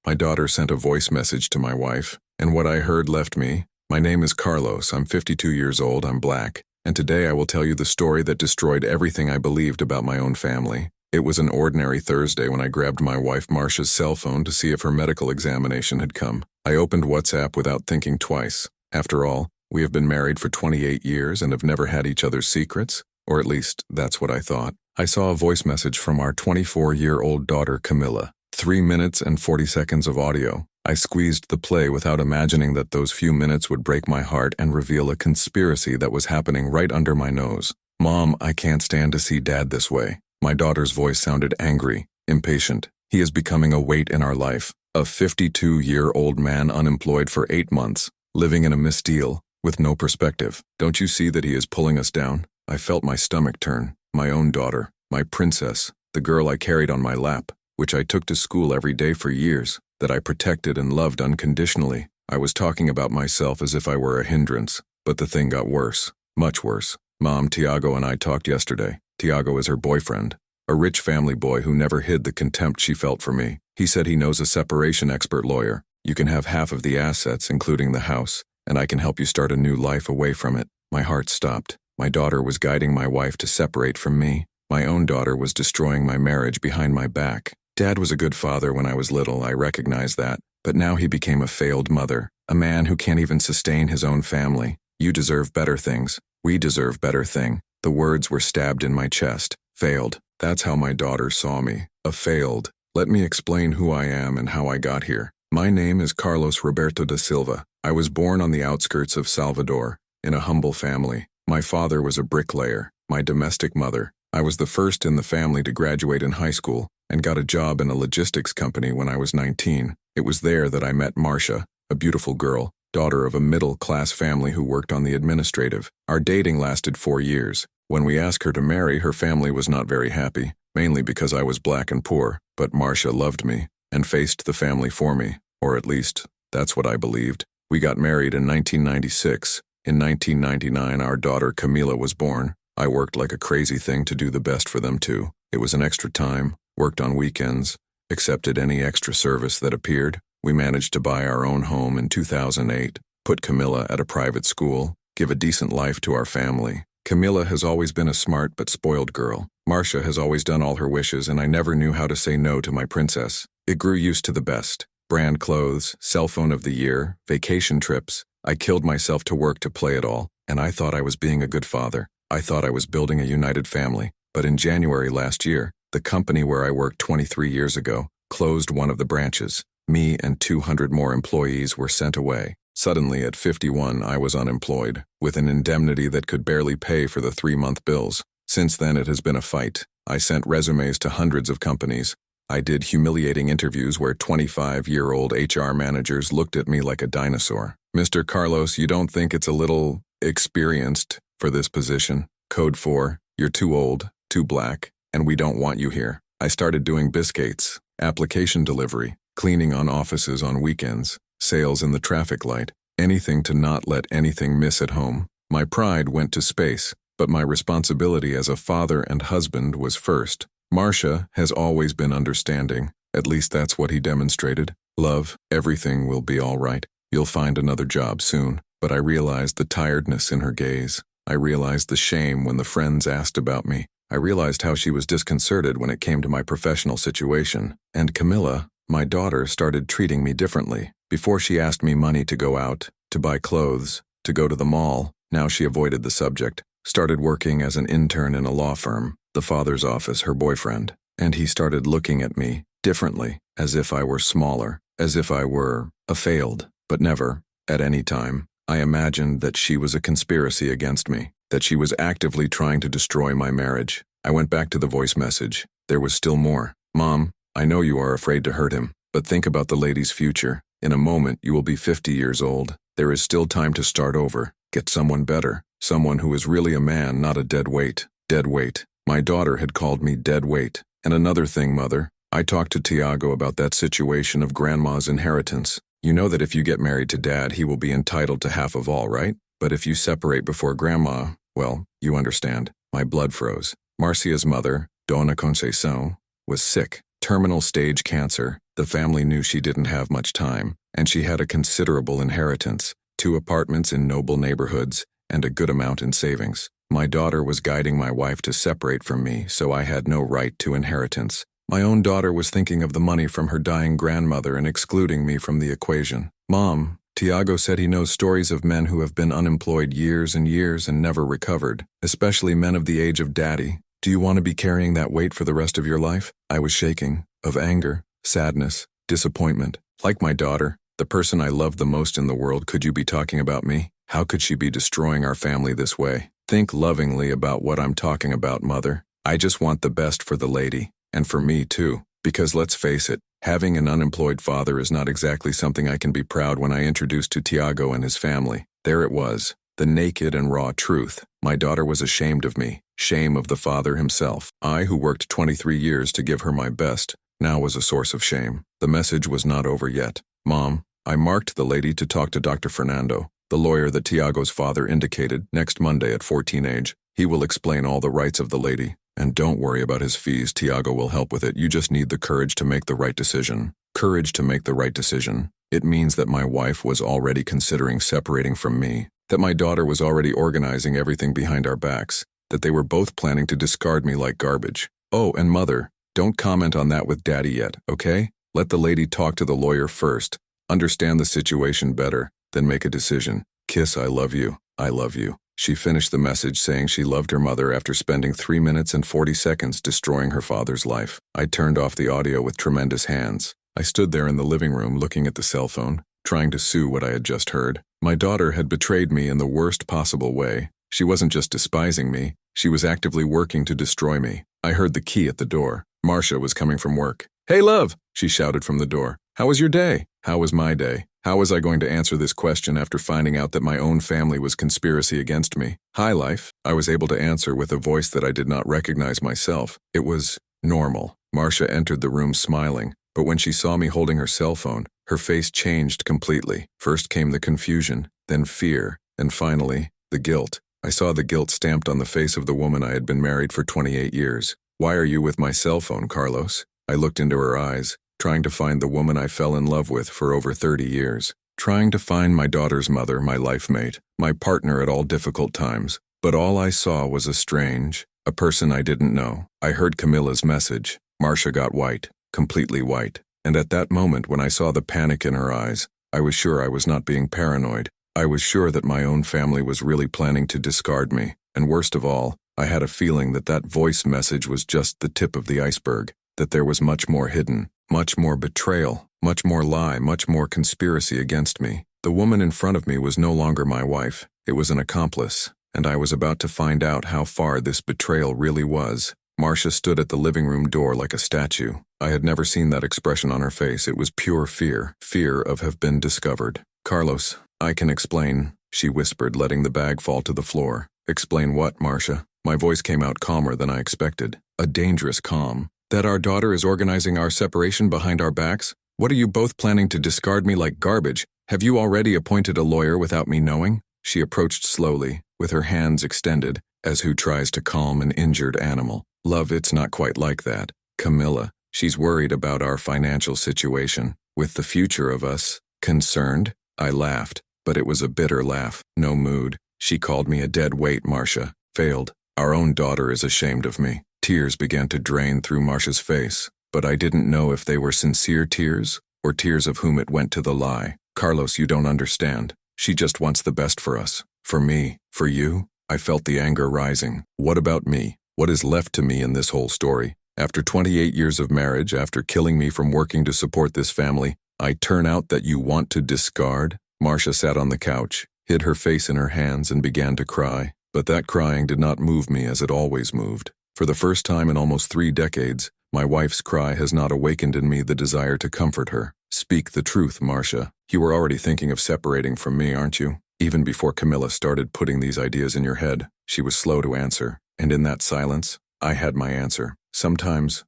My daughter sent a voice message to my wife, and what I heard left me. My name is Carlos, I'm 52 years old, I'm black, and today I will tell you the story that destroyed everything I believed about my own family. It was an ordinary Thursday when I grabbed my wife Marcia's cell phone to see if her medical examination had come. I opened WhatsApp without thinking twice. After all, we have been married for 28 years and have never had each other's secrets, or at least that's what I thought. I saw a voice message from our 24-year-old daughter Camilla. 3 minutes and 40 seconds of audio. I squeezed the play without imagining that those few minutes would break my heart and reveal a conspiracy that was happening right under my nose. "Mom, I can't stand to see Dad this way." My daughter's voice sounded angry, impatient. "He is becoming a weight in our life. A 52-year-old man unemployed for 8 months, living in a misdeal, with no perspective. Don't you see that he is pulling us down?" I felt my stomach turn. My own daughter, my princess, the girl I carried on my lap, which I took to school every day for years, that I protected and loved unconditionally. I was talking about myself as if I were a hindrance, but the thing got worse, much worse. Mom, Tiago and I talked yesterday. Tiago is her boyfriend, a rich family boy who never hid the contempt she felt for me. He said he knows a separation expert lawyer. "You can have half of the assets, including the house, and I can help you start a new life away from it." My heart stopped. My daughter was guiding my wife to separate from me. My own daughter was destroying my marriage behind my back. Dad was a good father when I was little, I recognize that, but now he became a failed mother, a man who can't even sustain his own family. "You deserve better things. We deserve better thing." The words were stabbed in my chest. Failed. That's how my daughter saw me. A failed. Let me explain who I am and how I got here. My name is Carlos Roberto da Silva. I was born on the outskirts of Salvador, in a humble family. My father was a bricklayer, my domestic mother. I was the first in the family to graduate in high school and got a job in a logistics company when I was 19. It was there that I met Marcia, a beautiful girl, daughter of a middle-class family who worked on the administrative. Our dating lasted 4 years. When we asked her to marry, her family was not very happy, mainly because I was black and poor, but Marcia loved me and faced the family for me, or at least, that's what I believed. We got married in 1996. In 1999, our daughter Camila was born. I worked like a crazy thing to do the best for them too. It was an extra time, worked on weekends, accepted any extra service that appeared. We managed to buy our own home in 2008, put Camila at a private school, give a decent life to our family. Camila has always been a smart but spoiled girl. Marcia has always done all her wishes, and I never knew how to say no to my princess. It grew used to the best. Brand clothes, cell phone of the year, vacation trips. I killed myself to work to play it all, and I thought I was being a good father. I thought I was building a united family. But in January last year, the company where I worked 23 years ago closed one of the branches. Me and 200 more employees were sent away. Suddenly, at 51, I was unemployed, with an indemnity that could barely pay for the 3-month bills. Since then, it has been a fight. I sent resumes to hundreds of companies. I did humiliating interviews where 25-year-old HR managers looked at me like a dinosaur. "Mr. Carlos, you don't think it's a little experienced for this position? Code 4, you're too old, too black, and we don't want you here." I started doing biscuits, application delivery, cleaning on offices on weekends, sales in the traffic light, anything to not let anything miss at home. My pride went to space, but my responsibility as a father and husband was first. Marcia has always been understanding, at least that's what he demonstrated. "Love, everything will be all right. You'll find another job soon." But I realized the tiredness in her gaze. I realized the shame when the friends asked about me. I realized how she was disconcerted when it came to my professional situation. And Camilla, my daughter, started treating me differently. Before she asked me money to go out, to buy clothes, to go to the mall. Now she avoided the subject. Started working as an intern in a law firm, the father's office, her boyfriend. And he started looking at me differently, as if I were smaller, as if I were a failed, but never, at any time. I imagined that she was a conspiracy against me, that she was actively trying to destroy my marriage. I went back to the voice message. There was still more. "Mom, I know you are afraid to hurt him, but think about the lady's future. In a moment, you will be 50 years old. There is still time to start over. Get someone better, someone who is really a man, not a dead weight." Dead weight. My daughter had called me dead weight. "And another thing, Mother, I talked to Tiago about that situation of Grandma's inheritance. You know that if you get married to Dad, he will be entitled to half of all, right? But if you separate before Grandma, well, you understand." My blood froze. Marcia's mother, Dona Conceição, was sick. Terminal stage cancer. The The family knew she didn't have much time, and she had a considerable inheritance, 2 apartments in noble neighborhoods, and a good amount in savings. My daughter was guiding my wife to separate from me, so I had no right to inheritance. My own daughter was thinking of the money from her dying grandmother and excluding me from the equation. Mom, Tiago said he knows stories of men who have been unemployed years and years and never recovered, especially men of the age of Daddy. Do you want to be carrying that weight for the rest of your life? I was shaking, of anger, sadness, disappointment. Like my daughter, the person I loved the most in the world, could you be talking about me? How could she be destroying our family this way? Think lovingly about what I'm talking about, Mother. I just want the best for the lady, and for me too, because let's face it, having an unemployed father is not exactly something I can be proud when I introduced to Tiago and his family. There it was, the naked and raw truth. My daughter was ashamed of me, shame of the father himself. I, who worked 23 years to give her my best, now was a source of shame. The message was not over yet. Mom, I marked the lady to talk to Dr. Fernando, the lawyer that Tiago's father indicated, next Monday at 14 age. He will explain all the rights of the lady. And don't worry about his fees, Tiago will help with it. You just need the courage to make the right decision. Courage to make the right decision. It means that my wife was already considering separating from me, that my daughter was already organizing everything behind our backs, that they were both planning to discard me like garbage. Oh, and Mother, don't comment on that with Daddy yet, okay? Let the lady talk to the lawyer first, understand the situation better, then make a decision. Kiss, I love you. I love you. She finished the message saying she loved her mother after spending 3 minutes and 40 seconds destroying her father's life. I turned off the audio with tremendous hands. I stood there in the living room looking at the cell phone, trying to sue what I had just heard. My daughter had betrayed me in the worst possible way. She wasn't just despising me, she was actively working to destroy me. I heard the key at the door. Marcia was coming from work. "Hey, love," she shouted from the door. "How was your day?" How was my day? How was I going to answer this question after finding out that my own family was conspiracy against me? "Hi, life," I was able to answer with a voice that I did not recognize myself. It was normal. Marcia entered the room smiling, but when she saw me holding her cell phone, her face changed completely. First came the confusion, then fear, and finally, the guilt. I saw the guilt stamped on the face of the woman I had been married for 28 years. "Why are you with my cell phone, Carlos?" I looked into her eyes, trying to find the woman I fell in love with for over 30 years. Trying to find my daughter's mother, my life mate, my partner at all difficult times. But all I saw was a person I didn't know. I heard Camilla's message. Marcia got white, completely white. And at that moment when I saw the panic in her eyes, I was sure I was not being paranoid. I was sure that my own family was really planning to discard me. And worst of all, I had a feeling that that voice message was just the tip of the iceberg, that there was much more hidden. Much more betrayal, much more lie, much more conspiracy against me. The woman in front of me was no longer my wife. It was an accomplice, and I was about to find out how far this betrayal really was. Marcia stood at the living room door like a statue. I had never seen that expression on her face. It was pure fear, fear of have been discovered. "Carlos, I can explain," she whispered, letting the bag fall to the floor. "Explain what, Marcia?" My voice came out calmer than I expected. A dangerous calm. "That our daughter is organizing our separation behind our backs? What are you both planning to discard me like garbage? Have you already appointed a lawyer without me knowing?" She approached slowly, with her hands extended, as who tries to calm an injured animal. "Love, it's not quite like that. Camilla, she's worried about our financial situation, with the future of us. Concerned?" I laughed, but it was a bitter laugh, no mood. "She called me a dead weight, Marcia. Failed. Our own daughter is ashamed of me." Tears began to drain through Marcia's face, but I didn't know if they were sincere tears, or tears of whom it went to the lie. "Carlos, you don't understand. She just wants the best for us. For me, for you." I felt the anger rising. What about me? What is left to me in this whole story? After 28 years of marriage, after killing me from working to support this family, I turn out that you want to discard? Marcia sat on the couch, hid her face in her hands and began to cry. But that crying did not move me as it always moved. For the first time in almost 3 decades, my wife's cry has not awakened in me the desire to comfort her. "Speak the truth, Marcia. You were already thinking of separating from me, aren't you? Even before Camilla started putting these ideas in your head." She was slow to answer, and in that silence, I had my answer. Sometimes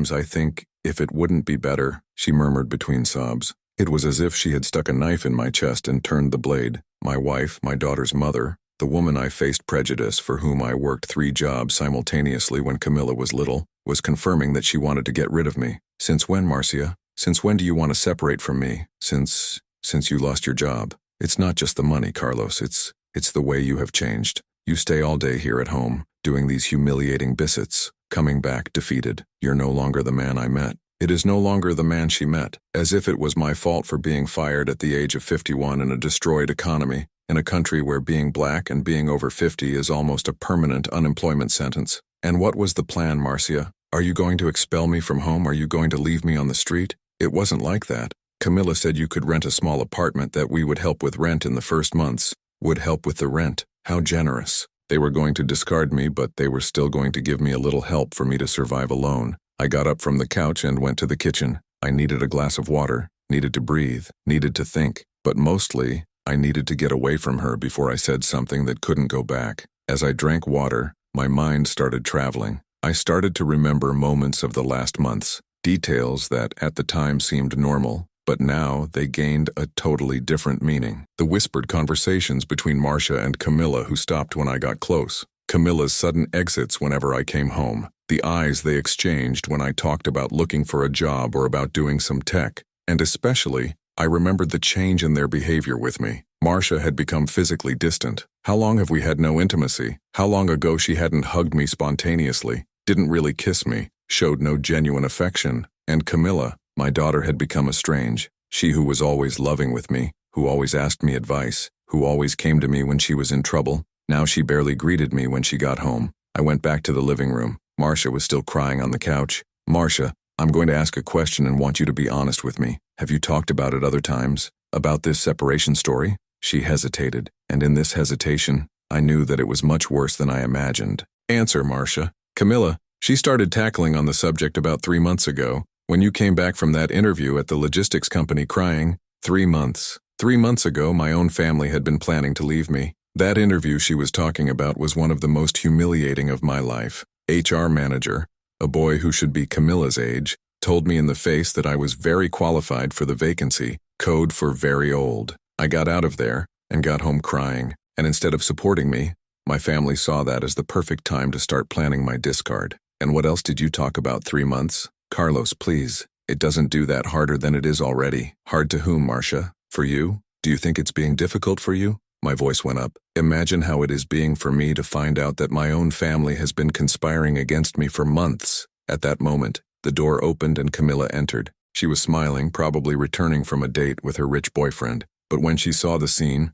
I think, if it wouldn't be better," she murmured between sobs. It was as if she had stuck a knife in my chest and turned the blade. My wife, my daughter's mother, the woman I faced prejudice, for whom I worked 3 jobs simultaneously when Camilla was little, was confirming that she wanted to get rid of me. "Since when, Marcia?" Since when do you want to separate from me? Since you lost your job. It's not just the money, Carlos. It's the way you have changed. You stay all day here at home, doing these humiliating biscuits, coming back defeated. You're no longer the man I met. It is no longer the man she met, as if it was my fault for being fired at the age of 51 in a destroyed economy, in a country where being black and being over 50 is almost a permanent unemployment sentence. And what was the plan, Marcia? Are you going to expel me from home? Are you going to leave me on the street? It wasn't like that. Camilla said you could rent a small apartment that we would help with rent in the first months. Would help with the rent. How generous. They were going to discard me, but they were still going to give me a little help for me to survive alone. I got up from the couch and went to the kitchen. I needed a glass of water, needed to breathe, needed to think, but mostly, I needed to get away from her before I said something that couldn't go back. As I drank water, my mind started traveling. I started to remember moments of the last months, details that at the time seemed normal, but now they gained a totally different meaning. The whispered conversations between Marcia and Camilla, who stopped when I got close. Camilla's sudden exits whenever I came home. The eyes they exchanged when I talked about looking for a job or about doing some tech. And especially, I remembered the change in their behavior with me. Marcia had become physically distant. How long have we had no intimacy? How long ago she hadn't hugged me spontaneously, didn't really kiss me, showed no genuine affection. And Camilla, my daughter, had become estranged. She who was always loving with me, who always asked me advice, who always came to me when she was in trouble. Now she barely greeted me when she got home. I went back to the living room. Marcia was still crying on the couch. Marcia, I'm going to ask a question and want you to be honest with me. Have you talked about it other times? About this separation story? She hesitated, and in this hesitation, I knew that it was much worse than I imagined. Answer, Marcia. Camilla, she started tackling on the subject about 3 months ago, when you came back from that interview at the logistics company crying. 3 months. 3 months ago, my own family had been planning to leave me. That interview she was talking about was one of the most humiliating of my life. HR manager, a boy who should be Camilla's age, told me in the face that I was very qualified for the vacancy, code for very old. I got out of there and got home crying, and instead of supporting me, my family saw that as the perfect time to start planning my discard. And what else did you talk about? 3 months? Carlos, please. It doesn't do that harder than it is already. Hard to whom, Marcia? For you? Do you think it's being difficult for you? My voice went up. Imagine how it is being for me to find out that my own family has been conspiring against me for months. At that moment, the door opened and Camilla entered. She was smiling, probably returning from a date with her rich boyfriend. But when she saw the scene,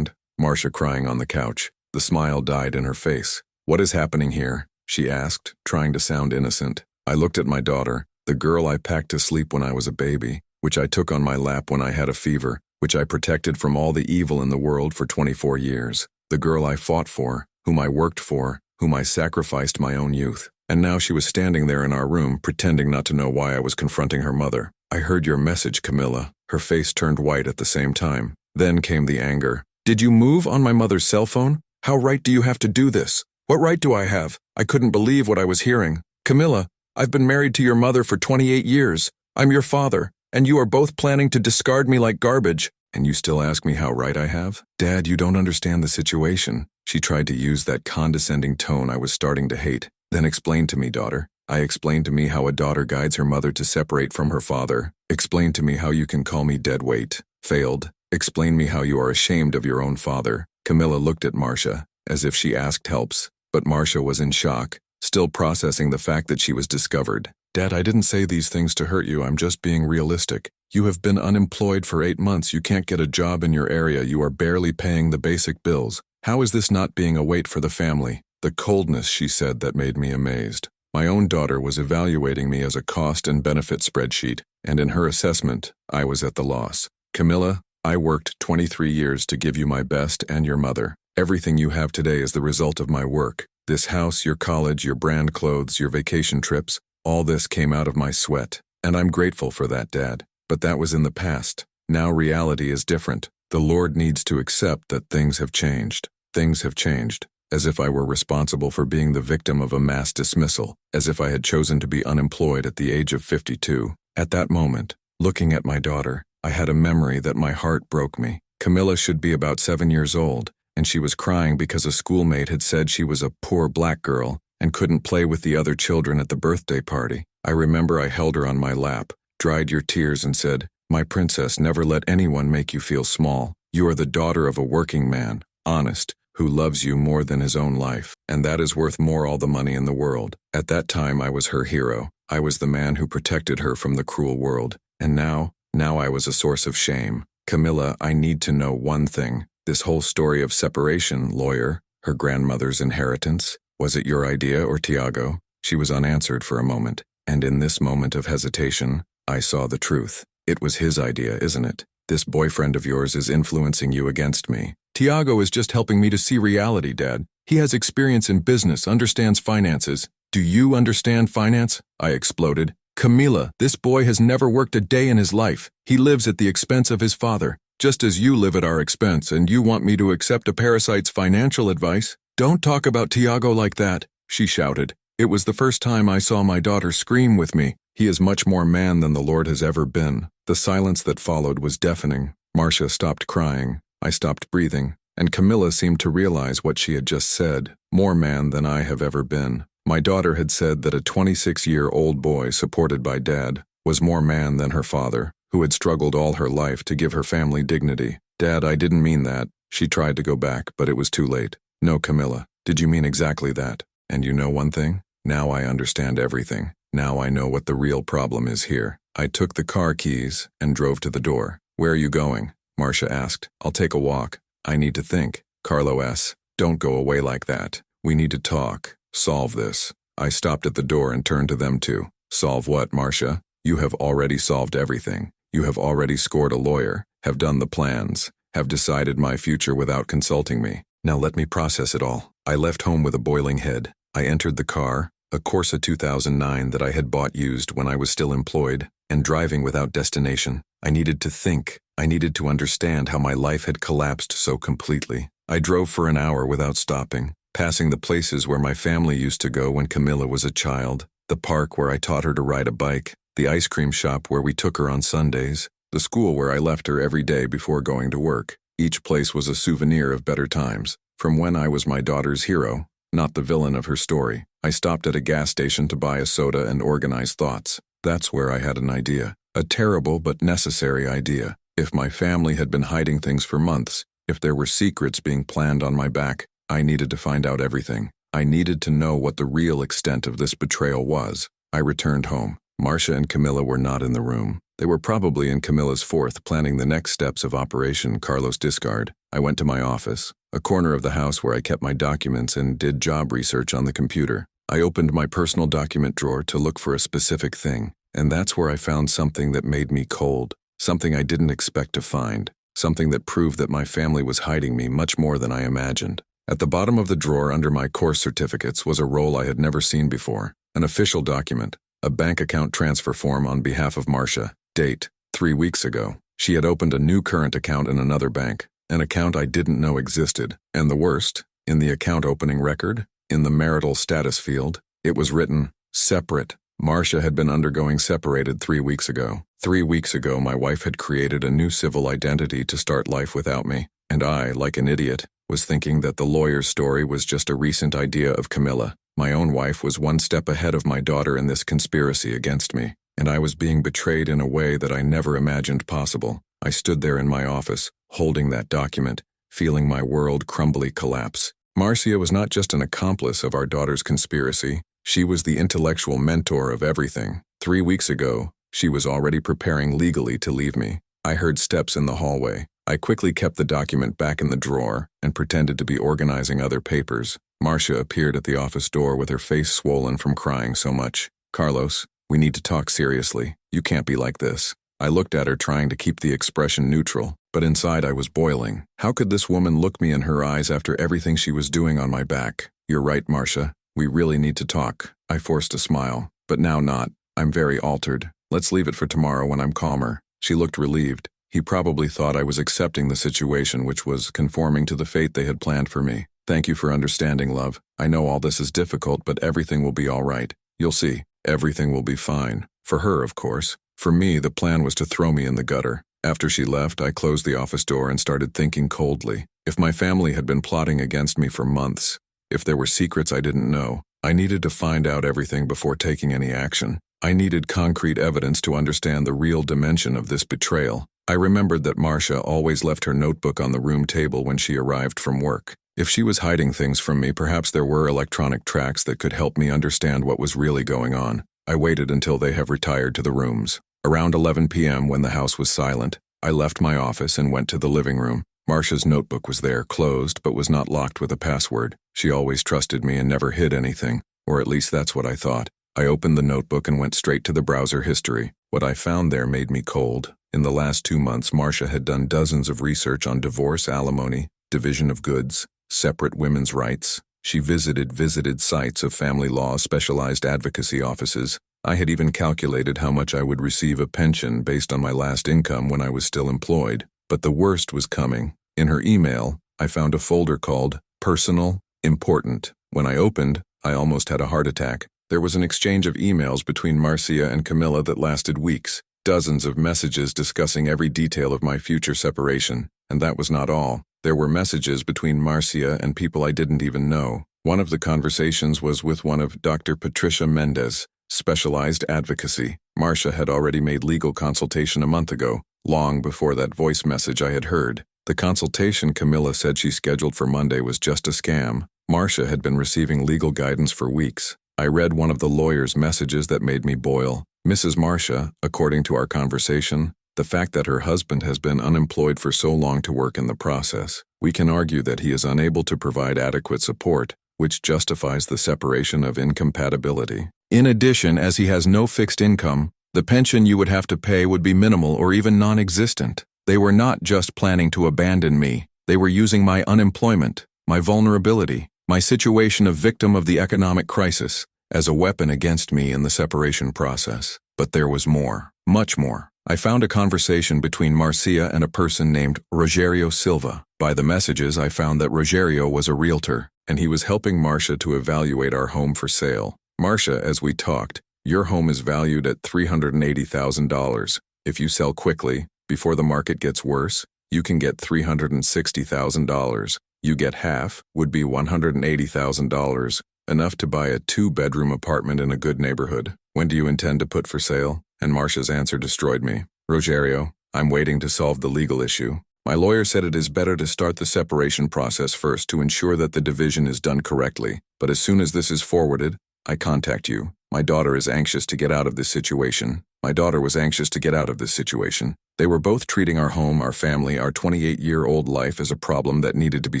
Marcia crying on the couch. The smile died in her face. What is happening here? She asked, trying to sound innocent. I looked at my daughter, the girl I packed to sleep when I was a baby, which I took on my lap when I had a fever, which I protected from all the evil in the world for 24 years, the girl I fought for, whom I worked for, whom I sacrificed my own youth. And now she was standing there in our room, pretending not to know why I was confronting her mother. I heard your message, Camilla. Her face turned white at the same time. Then came the anger. Did you move on my mother's cell phone? How right do you have to do this? What right do I have? I couldn't believe what I was hearing. Camilla, I've been married to your mother for 28 years. I'm your father, and you are both planning to discard me like garbage. And you still ask me how right I have? Dad, you don't understand the situation. She tried to use that condescending tone I was starting to hate. Then explain to me, daughter. I explained to me how a daughter guides her mother to separate from her father. Explain to me how you can call me dead weight. Failed. Explain me how you are ashamed of your own father. Camilla looked at Marcia, as if she asked helps, but Marcia was in shock, still processing the fact that she was discovered. Dad, I didn't say these things to hurt you. I'm just being realistic. You have been unemployed for 8 months. You can't get a job in your area. You are barely paying the basic bills. How is this not being a weight for the family? The coldness, she said, that made me amazed. My own daughter was evaluating me as a cost and benefit spreadsheet, and in her assessment, I was at the loss. Camilla, I worked 23 years to give you my best and your mother. Everything you have today is the result of my work. This house, your college, your brand clothes, your vacation trips, all this came out of my sweat. And I'm grateful for that, Dad. But that was in the past. Now reality is different. The Lord needs to accept that things have changed. Things have changed. As if I were responsible for being the victim of a mass dismissal. As if I had chosen to be unemployed at the age of 52. At that moment, looking at my daughter, I had a memory that my heart broke me. Camilla should be about 7 years old, and she was crying because a schoolmate had said she was a poor black girl and couldn't play with the other children at the birthday party. I remember I held her on my lap, dried your tears and said, "My princess, never let anyone make you feel small. You are the daughter of a working man, honest, who loves you more than his own life, and that is worth more all the money in the world." At that time I was her hero. I was the man who protected her from the cruel world. And now I was a source of shame. "Camilla, I need to know one thing. This whole story of separation, lawyer, her grandmother's inheritance, was it your idea or Tiago?" She was unanswered for a moment, and in this moment of hesitation, I saw the truth. "It was his idea, isn't it? This boyfriend of yours is influencing you against me." "Tiago is just helping me to see reality, Dad. He has experience in business, understands finances." "Do you understand finance?" I exploded. "Camilla, this boy has never worked a day in his life. He lives at the expense of his father, just as you live at our expense, and you want me to accept a parasite's financial advice? Don't talk about Tiago like that," she shouted. It was the first time I saw my daughter scream with me. "He is much more man than the Lord has ever been." The silence that followed was deafening. Marcia stopped crying. I stopped breathing, and Camilla seemed to realize what she had just said. More man than I have ever been. My daughter had said that a 26-year-old boy supported by Dad was more man than her father, who had struggled all her life to give her family dignity. "Dad, I didn't mean that." She tried to go back, but it was too late. "No, Camilla, did you mean exactly that? And you know one thing? Now I understand everything. Now I know what the real problem is here." I took the car keys and drove to the door. "Where are you going?" Marcia asked. "I'll take a walk. I need to think." Carlo S. "Don't go away like that. We need to talk. Solve this." I stopped at the door and turned to them too. "Solve what, Marcia? You have already solved everything. You have already scored a lawyer, have done the plans, have decided my future without consulting me. Now let me process it all." I left home with a boiling head. I entered the car, a Corsa 2009 that I had bought used when I was still employed, and driving without destination. I needed to think. I needed to understand how my life had collapsed so completely. I drove for an hour without stopping, passing the places where my family used to go when Camilla was a child, the park where I taught her to ride a bike, the ice cream shop where we took her on Sundays, the school where I left her every day before going to work. Each place was a souvenir of better times, from when I was my daughter's hero, not the villain of her story. I stopped at a gas station to buy a soda and organize thoughts. That's where I had an idea. A terrible but necessary idea. If my family had been hiding things for months, if there were secrets being planned on my back, I needed to find out everything. I needed to know what the real extent of this betrayal was. I returned home. Marcia and Camilla were not in the room. They were probably in Camilla's fourth, planning the next steps of Operation Carlos Discard. I went to my office, a corner of the house where I kept my documents and did job research on the computer. I opened my personal document drawer to look for a specific thing, and that's where I found something that made me cold, something I didn't expect to find, something that proved that my family was hiding me much more than I imagined. At the bottom of the drawer under my course certificates was a roll I had never seen before, an official document, a bank account transfer form on behalf of Marcia. Date, 3 weeks ago. She had opened a new current account in another bank, an account I didn't know existed, and the worst, in the account opening record, in the marital status field, it was written, separate. Marcia had been undergoing separated 3 weeks ago. 3 weeks ago, my wife had created a new civil identity to start life without me, and I, like an idiot, was thinking that the lawyer's story was just a recent idea of Camilla. My own wife was one step ahead of my daughter in this conspiracy against me, and I was being betrayed in a way that I never imagined possible. I stood there in my office, holding that document, feeling my world crumbly collapse. Marcia was not just an accomplice of our daughter's conspiracy, she was the intellectual mentor of everything. 3 weeks ago, she was already preparing legally to leave me. I heard steps in the hallway. I quickly kept the document back in the drawer and pretended to be organizing other papers. Marcia appeared at the office door with her face swollen from crying so much. "Carlos, we need to talk seriously. You can't be like this." I looked at her trying to keep the expression neutral, but inside I was boiling. How could this woman look me in her eyes after everything she was doing on my back? "You're right, Marcia. We really need to talk." I forced a smile, but now not. "I'm very altered. Let's leave it for tomorrow when I'm calmer." She looked relieved. He probably thought I was accepting the situation, which was conforming to the fate they had planned for me. "Thank you for understanding, love. I know all this is difficult, but everything will be all right. You'll see. Everything will be fine. For her, of course. For me, the plan was to throw me in the gutter." After she left, I closed the office door and started thinking coldly. If my family had been plotting against me for months, if there were secrets I didn't know, I needed to find out everything before taking any action. I needed concrete evidence to understand the real dimension of this betrayal. I remembered that Marcia always left her notebook on the room table when she arrived from work. If she was hiding things from me, perhaps there were electronic tracks that could help me understand what was really going on. I waited until they have retired to the rooms. Around 11 p.m., when the house was silent, I left my office and went to the living room. Marcia's notebook was there, closed, but was not locked with a password. She always trusted me and never hid anything, or at least that's what I thought. I opened the notebook and went straight to the browser history. What I found there made me cold. In the last 2 months, Marcia had done dozens of research on divorce, alimony, division of goods, separate women's rights. She visited sites of family law specialized advocacy offices. I had even calculated how much I would receive a pension based on my last income when I was still employed. But the worst was coming. In her email, I found a folder called Personal, Important. When I opened, I almost had a heart attack. There was an exchange of emails between Marcia and Camilla that lasted weeks. Dozens of messages discussing every detail of my future separation. And that was not all. There were messages between Marcia and people I didn't even know. One of the conversations was with one of Dr. Patricia Mendez, Specialized Advocacy. Marcia had already made legal consultation a month ago, long before that voice message I had heard. The consultation Camilla said she scheduled for Monday was just a scam. Marcia had been receiving legal guidance for weeks. I read one of the lawyer's messages that made me boil. Mrs. Marcia, according to our conversation, the fact that her husband has been unemployed for so long to work in the process. We can argue that he is unable to provide adequate support, which justifies the separation of incompatibility. In addition, as he has no fixed income, the pension you would have to pay would be minimal or even non-existent. They were not just planning to abandon me. They were using my unemployment, my vulnerability, my situation of victim of the economic crisis, as a weapon against me in the separation process. But there was more, much more. I found a conversation between Marcia and a person named Rogerio Silva. By the messages, I found that Rogerio was a realtor, and he was helping Marcia to evaluate our home for sale. Marcia, as we talked, your home is valued at $380,000. If you sell quickly, before the market gets worse, you can get $360,000. You get half, would be $180,000, enough to buy a 2-bedroom apartment in a good neighborhood. When do you intend to put for sale? And Marcia's answer destroyed me. Rogerio, I'm waiting to solve the legal issue. My lawyer said it is better to start the separation process first to ensure that the division is done correctly. But as soon as this is forwarded, I contact you. My daughter is anxious to get out of this situation. My daughter was anxious to get out of this situation. They were both treating our home, our family, our 28-year-old life as a problem that needed to be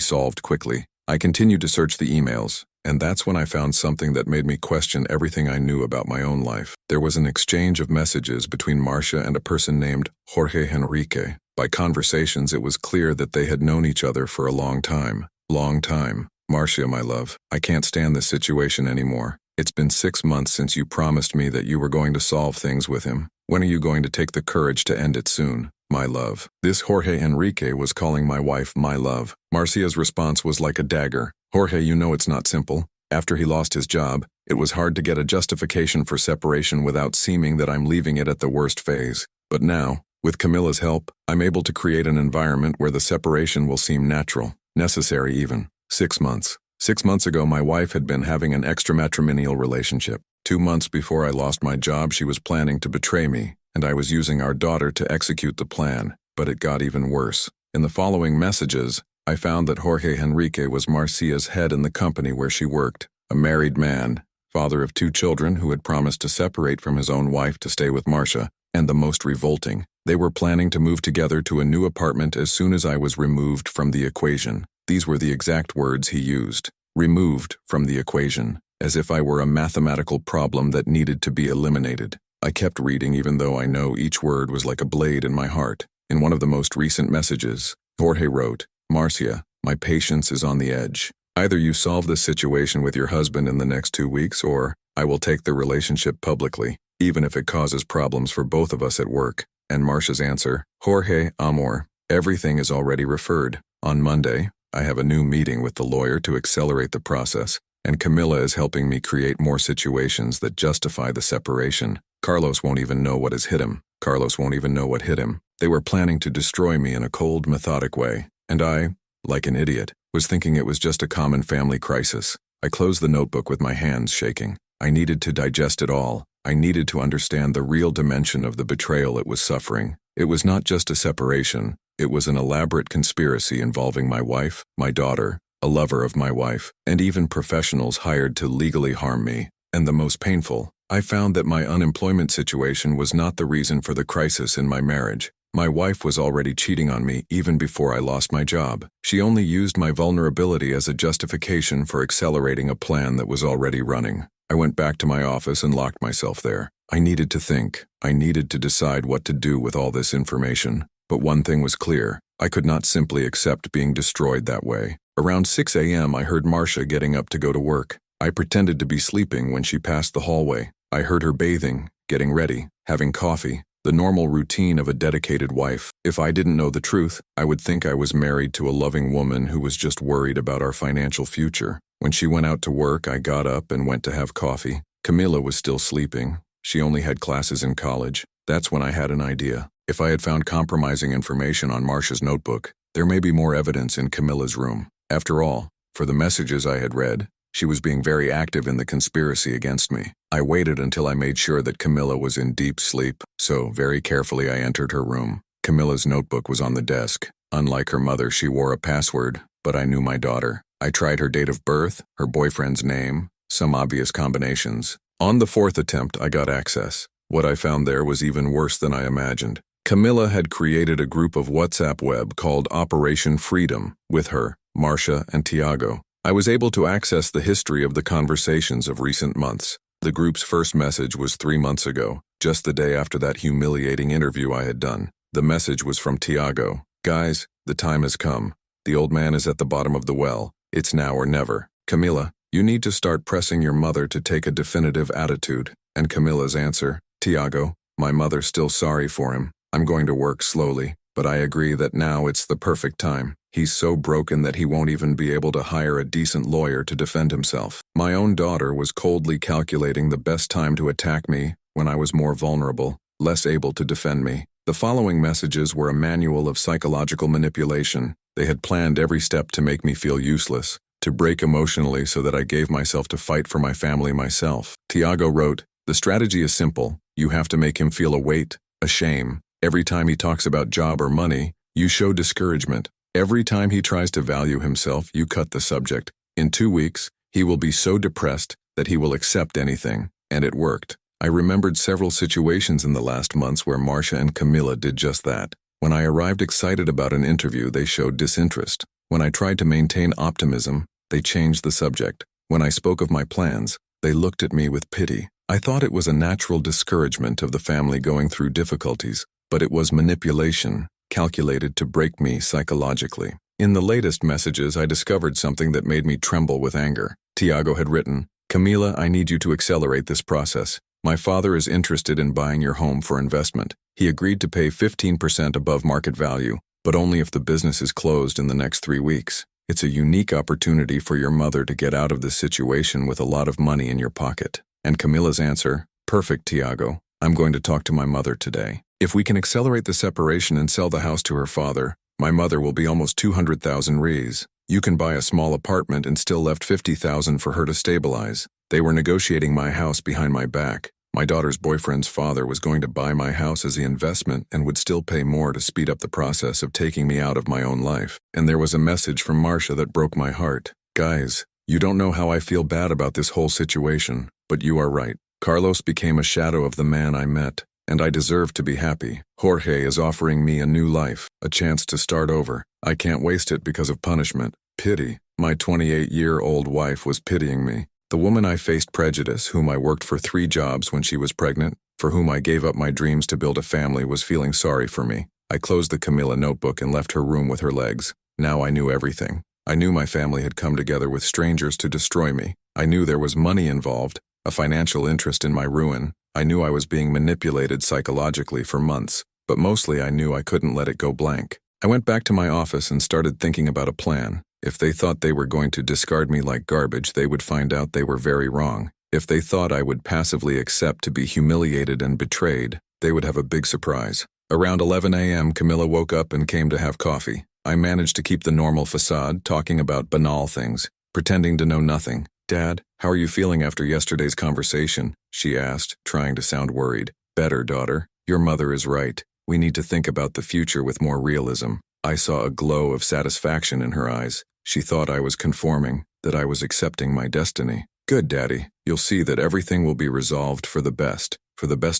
solved quickly. I continued to search the emails, and that's when I found something that made me question everything I knew about my own life. There was an exchange of messages between Marcia and a person named Jorge Henrique. By conversations, it was clear that they had known each other for a long time. Long time. Marcia, my love, I can't stand this situation anymore. It's been 6 months since you promised me that you were going to solve things with him. When are you going to take the courage to end it soon? My love. This Jorge Henrique was calling my wife my love. Marcia's response was like a dagger. Jorge, you know it's not simple. After he lost his job, it was hard to get a justification for separation without seeming that I'm leaving it at the worst phase. But now, with Camilla's help, I'm able to create an environment where the separation will seem natural, necessary even. 6 months. 6 months ago, my wife had been having an extramatrimonial relationship. 2 months before I lost my job, she was planning to betray me, and I was using our daughter to execute the plan. But it got even worse. In the following messages, I found that Jorge Henrique was Marcia's head in the company where she worked, a married man, father of 2 children who had promised to separate from his own wife to stay with Marcia, and the most revolting, they were planning to move together to a new apartment as soon as I was removed from the equation. These were the exact words he used. Removed from the equation, as if I were a mathematical problem that needed to be eliminated. I kept reading even though I know each word was like a blade in my heart. In one of the most recent messages, Jorge wrote, Marcia, my patience is on the edge. Either you solve this situation with your husband in the next 2 weeks, or I will take the relationship publicly, even if it causes problems for both of us at work. And Marcia's answer, Jorge, amor, everything is already referred. On Monday, I have a new meeting with the lawyer to accelerate the process, and Camilla is helping me create more situations that justify the separation. Carlos won't even know what has hit him. Carlos won't even know what hit him. They were planning to destroy me in a cold, methodic way, and I, like an idiot, was thinking it was just a common family crisis. I closed the notebook with my hands shaking. I needed to digest it all. I needed to understand the real dimension of the betrayal it was suffering. It was not just a separation. It was an elaborate conspiracy involving my wife, my daughter, a lover of my wife, and even professionals hired to legally harm me. And the most painful, I found that my unemployment situation was not the reason for the crisis in my marriage. My wife was already cheating on me even before I lost my job. She only used my vulnerability as a justification for accelerating a plan that was already running. I went back to my office and locked myself there. I needed to think. I needed to decide what to do with all this information. But one thing was clear. I could not simply accept being destroyed that way. Around 6 a.m. I heard Marcia getting up to go to work. I pretended to be sleeping when she passed the hallway. I heard her bathing, getting ready, having coffee. The normal routine of a dedicated wife. If I didn't know the truth, I would think I was married to a loving woman who was just worried about our financial future. When she went out to work, I got up and went to have coffee. Camilla was still sleeping. She only had classes in college. That's when I had an idea. If I had found compromising information on Marcia's notebook, there may be more evidence in Camilla's room. After all, for the messages I had read, she was being very active in the conspiracy against me. I waited until I made sure that Camilla was in deep sleep, so very carefully I entered her room. Camilla's notebook was on the desk. Unlike her mother, she wore a password, but I knew my daughter. I tried her date of birth, her boyfriend's name, some obvious combinations. On the fourth attempt, I got access. What I found there was even worse than I imagined. Camilla had created a group of WhatsApp web called Operation Freedom with her, Marcia, and Tiago. I was able to access the history of the conversations of recent months. The group's first message was 3 months ago, just the day after that humiliating interview I had done. The message was from Tiago. Guys, the time has come. The old man is at the bottom of the well. It's now or never. Camilla, you need to start pressing your mother to take a definitive attitude. And Camilla's answer, Tiago, my mother's still sorry for him. I'm going to work slowly, but I agree that now it's the perfect time. He's so broken that he won't even be able to hire a decent lawyer to defend himself. My own daughter was coldly calculating the best time to attack me when I was more vulnerable, less able to defend me. The following messages were a manual of psychological manipulation. They had planned every step to make me feel useless, to break emotionally so that I gave myself to fight for my family myself. Tiago wrote, the strategy is simple. You have to make him feel a weight, a shame. Every time he talks about job or money, you show discouragement. Every time he tries to value himself, you cut the subject. In 2 weeks, he will be so depressed that he will accept anything. And it worked. I remembered several situations in the last months where Marcia and Camilla did just that. When I arrived excited about an interview, they showed disinterest. When I tried to maintain optimism, they changed the subject. When I spoke of my plans, they looked at me with pity. I thought it was a natural discouragement of the family going through difficulties, but it was manipulation, calculated to break me psychologically. In the latest messages, I discovered something that made me tremble with anger. Tiago had written, Camila, I need you to accelerate this process. My father is interested in buying your home for investment. He agreed to pay 15% above market value, but only if the business is closed in the next 3 weeks. It's a unique opportunity for your mother to get out of this situation with a lot of money in your pocket. And Camilla's answer, perfect, Tiago. I'm going to talk to my mother today. If we can accelerate the separation and sell the house to her father, my mother will be almost 200,000 reais. You can buy a small apartment and still left 50,000 for her to stabilize. They were negotiating my house behind my back. My daughter's boyfriend's father was going to buy my house as the investment and would still pay more to speed up the process of taking me out of my own life. And there was a message from Marcia that broke my heart. Guys, you don't know how I feel bad about this whole situation, but you are right. Carlos became a shadow of the man I met, and I deserve to be happy. Jorge is offering me a new life, a chance to start over. I can't waste it because of punishment. Pity. My 28-year-old wife was pitying me. The woman I faced prejudice, whom I worked for 3 jobs when she was pregnant, for whom I gave up my dreams to build a family, was feeling sorry for me. I closed the Camilla notebook and left her room with her legs. Now I knew everything. I knew my family had come together with strangers to destroy me. I knew there was money involved, a financial interest in my ruin. I knew I was being manipulated psychologically for months, but mostly I knew I couldn't let it go blank. I went back to my office and started thinking about a plan. If they thought they were going to discard me like garbage, they would find out they were very wrong. If they thought I would passively accept to be humiliated and betrayed, they would have a big surprise. Around 11 a.m., Camilla woke up and came to have coffee. I managed to keep the normal facade, talking about banal things, pretending to know nothing. "Dad, how are you feeling after yesterday's conversation?" she asked, trying to sound worried. "Better, daughter. Your mother is right. We need to think about the future with more realism." I saw a glow of satisfaction in her eyes. She thought I was conforming, that I was accepting my destiny. "Good, Daddy. You'll see that everything will be resolved for the best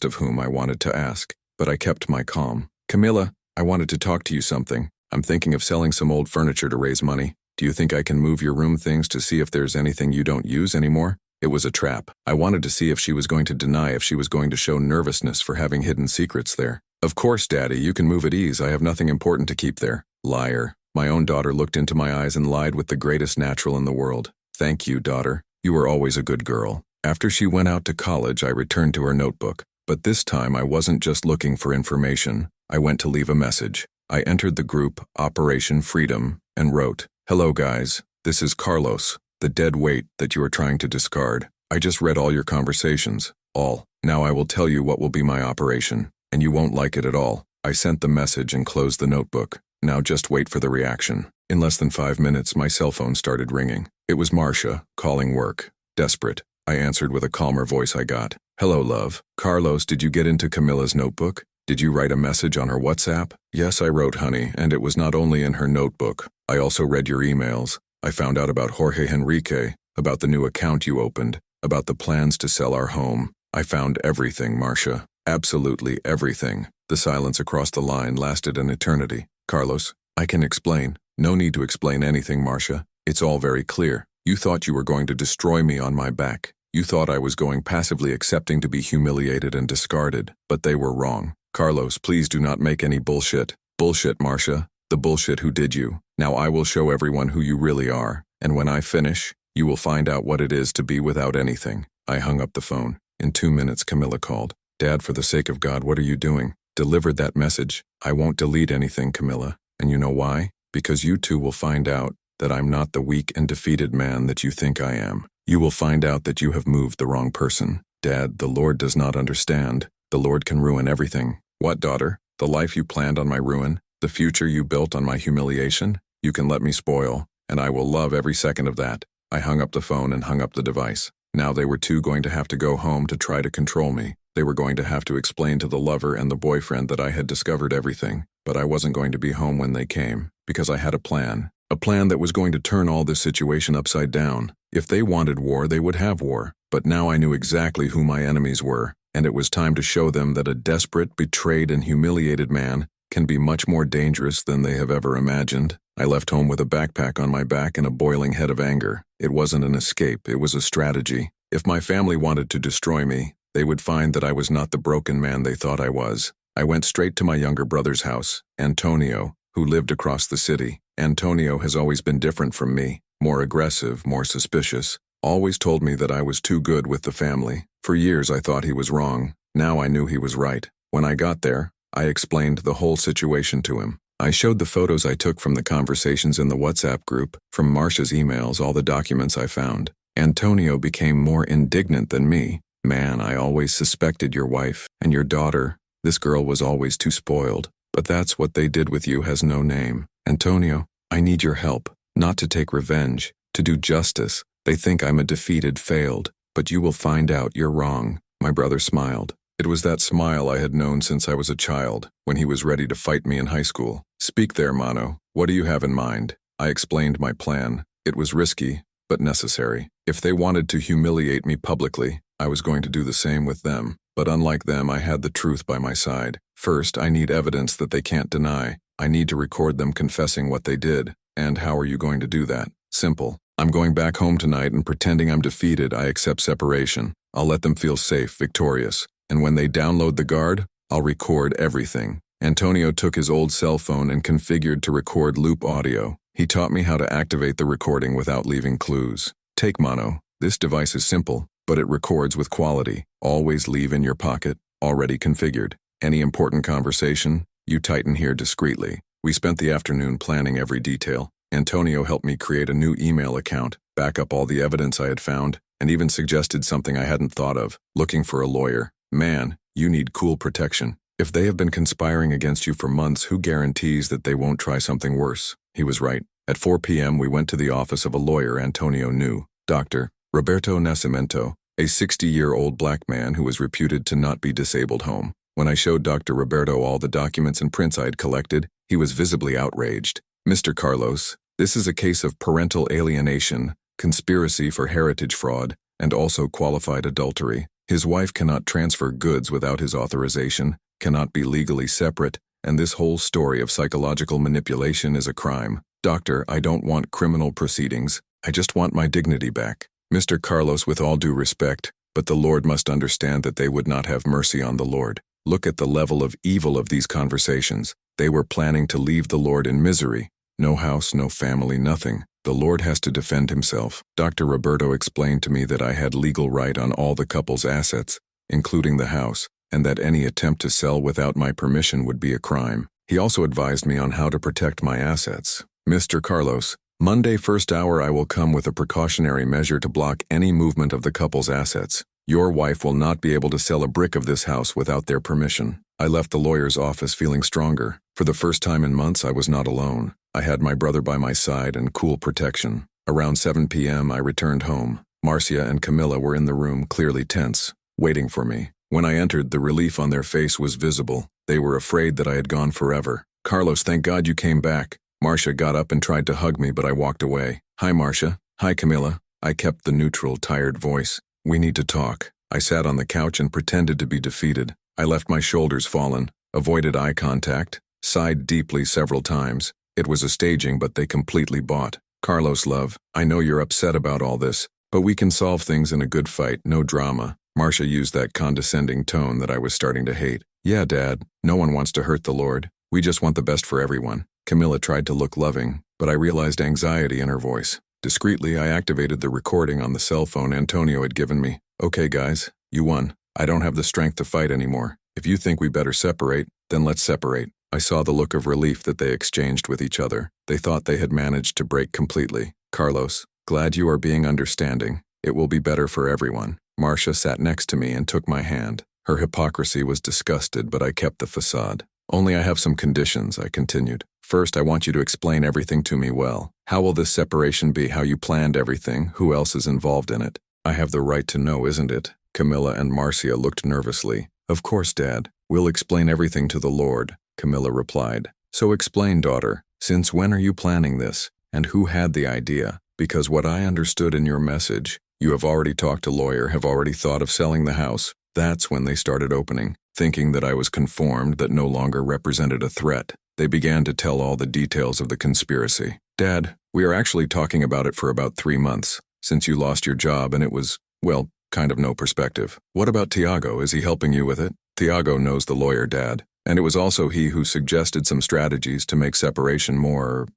of whom I wanted to ask. But I kept my calm. "Camilla, I wanted to talk to you something. I'm thinking of selling some old furniture to raise money. Do you think I can move your room things to see if there's anything you don't use anymore?" It was a trap. I wanted to see if she was going to deny, if she was going to show nervousness for having hidden secrets there. "Of course, Daddy, you can move at ease. I have nothing important to keep there." Liar. My own daughter looked into my eyes and lied with the greatest natural in the world. "Thank you, daughter. You were always a good girl." After she went out to college, I returned to her notebook. But this time I wasn't just looking for information. I went to leave a message. I entered the group, Operation Freedom, and wrote, "Hello guys, this is Carlos, the dead weight that you are trying to discard. I just read all your conversations. All. Now I will tell you what will be my operation, and you won't like it at all." I sent the message and closed the notebook. Now just wait for the reaction. In less than 5 minutes, my cell phone started ringing. It was Marcia, calling work. Desperate. I answered with a calmer voice I got. "Hello, love. Carlos, did you get into Camilla's notebook? Did you write a message on her WhatsApp?" "Yes, I wrote, honey, and it was not only in her notebook. I also read your emails. I found out about Jorge Henrique, about the new account you opened, about the plans to sell our home. I found everything, Marcia. Absolutely everything." The silence across the line lasted an eternity. "Carlos, I can explain." "No need to explain anything, Marcia. It's all very clear. You thought you were going to destroy me on my back. You thought I was going passively accepting to be humiliated and discarded, but they were wrong. Carlos, please do not make any bullshit. Bullshit, Marcia. The bullshit who did you. Now I will show everyone who you really are, and when I finish, you will find out what it is to be without anything." I hung up the phone. In 2 minutes, Camilla called. "Dad, for the sake of God, what are you doing?" "Delivered that message. I won't delete anything, Camilla. And you know why? Because you two will find out that I'm not the weak and defeated man that you think I am. You will find out that you have moved the wrong person. Dad, the Lord does not understand. The Lord can ruin everything." "What, daughter? The life you planned on my ruin? The future you built on my humiliation? You can let me spoil, and I will love every second of that." I hung up the phone and hung up the device. Now they were two going to have to go home to try to control me. They were going to have to explain to the lover and the boyfriend that I had discovered everything, but I wasn't going to be home when they came, because I had a plan. A plan that was going to turn all this situation upside down. If they wanted war, they would have war. But now I knew exactly who my enemies were, and it was time to show them that a desperate, betrayed, and humiliated man can be much more dangerous than they have ever imagined. I left home with a backpack on my back and a boiling head of anger. It wasn't an escape, it was a strategy. If my family wanted to destroy me, they would find that I was not the broken man they thought I was. I went straight to my younger brother's house, Antonio, who lived across the city. Antonio has always been different from me, more aggressive, more suspicious. Always told me that I was too good with the family. For years I thought he was wrong. Now I knew he was right. When I got there, I explained the whole situation to him. I showed the photos I took from the conversations in the WhatsApp group, from Marcia's emails, all the documents I found. Antonio became more indignant than me. "Man, I always suspected your wife and your daughter. This girl was always too spoiled. But that's what they did with you has no name. Antonio, I need your help, not to take revenge, to do justice. They think I'm a defeated, failed, but you will find out you're wrong." My brother smiled. It was that smile I had known since I was a child, when he was ready to fight me in high school. "Speak there, Mano. What do you have in mind?" I explained my plan. It was risky, but necessary. If they wanted to humiliate me publicly, I was going to do the same with them. But unlike them, I had the truth by my side. First, I need evidence that they can't deny. I need to record them confessing what they did. And how are you going to do that? Simple. I'm going back home tonight and pretending I'm defeated, I accept separation. I'll let them feel safe, victorious. And when they download the guard, I'll record everything. Antonio took his old cell phone and configured to record loop audio. He taught me how to activate the recording without leaving clues. Take Mono. This device is simple, but it records with quality. Always leave in your pocket, already configured. Any important conversation, you tighten here discreetly. We spent the afternoon planning every detail. Antonio helped me create a new email account, back up all the evidence I had found, and even suggested something I hadn't thought of, looking for a lawyer. Man, you need cool protection. If they have been conspiring against you for months, who guarantees that they won't try something worse? He was right. At 4 p.m. we went to the office of a lawyer Antonio knew. "Doctor, Roberto Nascimento, a 60-year-old black man who was reputed to not be disabled home. When I showed Dr. Roberto all the documents and prints I had collected, he was visibly outraged. Mr. Carlos, this is a case of parental alienation, conspiracy for heritage fraud, and also qualified adultery. His wife cannot transfer goods without his authorization, cannot be legally separate, and this whole story of psychological manipulation is a crime. Doctor, I don't want criminal proceedings. I just want my dignity back. Mr. Carlos, with all due respect, but the Lord must understand that they would not have mercy on the Lord. Look at the level of evil of these conversations. They were planning to leave the Lord in misery. No house, no family, nothing. The Lord has to defend himself. Dr. Roberto explained to me that I had legal right on all the couple's assets, including the house, and that any attempt to sell without my permission would be a crime. He also advised me on how to protect my assets. Mr. Carlos, Monday 1st hour I will come with a precautionary measure to block any movement of the couple's assets. Your wife will not be able to sell a brick of this house without their permission. I left the lawyer's office feeling stronger. For the first time in months I was not alone. I had my brother by my side and cool protection. Around 7 p.m. I returned home. Marcia and Camilla were in the room, clearly tense, waiting for me. When I entered, the relief on their face was visible. They were afraid that I had gone forever. Carlos, thank God you came back. Marcia got up and tried to hug me, but I walked away. Hi, Marcia. Hi, Camilla. I kept the neutral, tired voice. We need to talk. I sat on the couch and pretended to be defeated. I left my shoulders fallen, avoided eye contact, sighed deeply several times. It was a staging, but they completely bought. Carlos, love, I know you're upset about all this, but we can solve things in a good fight, no drama. Marcia used that condescending tone that I was starting to hate. Yeah, Dad, no one wants to hurt the Lord. We just want the best for everyone. Camilla tried to look loving, but I realized anxiety in her voice. Discreetly, I activated the recording on the cell phone Antonio had given me. Okay, guys, you won. I don't have the strength to fight anymore. If you think we better separate, then let's separate. I saw the look of relief that they exchanged with each other. They thought they had managed to break completely. Carlos, glad you are being understanding. It will be better for everyone. Marcia sat next to me and took my hand. Her hypocrisy was disgusted, but I kept the facade. Only I have some conditions, I continued. First, I want you to explain everything to me well. How will this separation be? How you planned everything? Who else is involved in it? I have the right to know, isn't it? Camilla and Marcia looked nervously. Of course, Dad. We'll explain everything to the Lord, Camilla replied. So explain, daughter. Since when are you planning this? And who had the idea? Because what I understood in your message, you have already talked to lawyer, have already thought of selling the house. That's when they started opening, thinking that I was conformed, that no longer represented a threat. They began to tell all the details of the conspiracy. Dad, we are actually talking about it for about 3 months, since you lost your job and it was, well, kind of no perspective. What about Tiago? Is he helping you with it? Tiago knows the lawyer, Dad, and it was also he who suggested some strategies to make separation more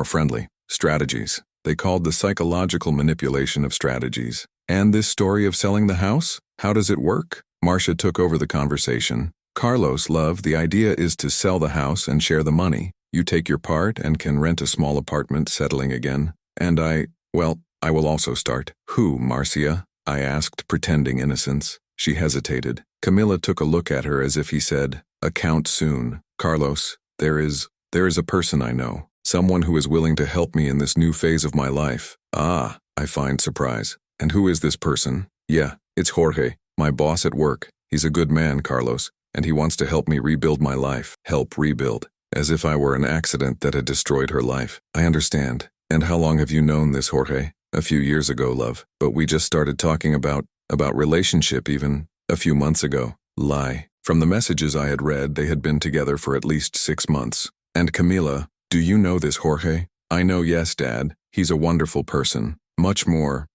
friendly. Strategies. They called the psychological manipulation of strategies. And this story of selling the house? How does it work? Marcia took over the conversation. Carlos, love, the idea is to sell the house and share the money. You take your part and can rent a small apartment, settling again. And I will also start. Who, Marcia? I asked, pretending innocence. She hesitated. Camilla took a look at her as if he said, account soon. Carlos, there is a person I know. Someone who is willing to help me in this new phase of my life. Ah, I find surprise. And who is this person? Yeah, it's Jorge, my boss at work. He's a good man, Carlos, and he wants to help me rebuild my life. Help rebuild. As if I were an accident that had destroyed her life. I understand. And how long have you known this Jorge? A few years ago, love. But we just started talking about relationship even a few months ago. Lie. From the messages I had read, they had been together for at least 6 months. And Camila, do you know this Jorge? I know, yes, Dad. He's a wonderful person. Much more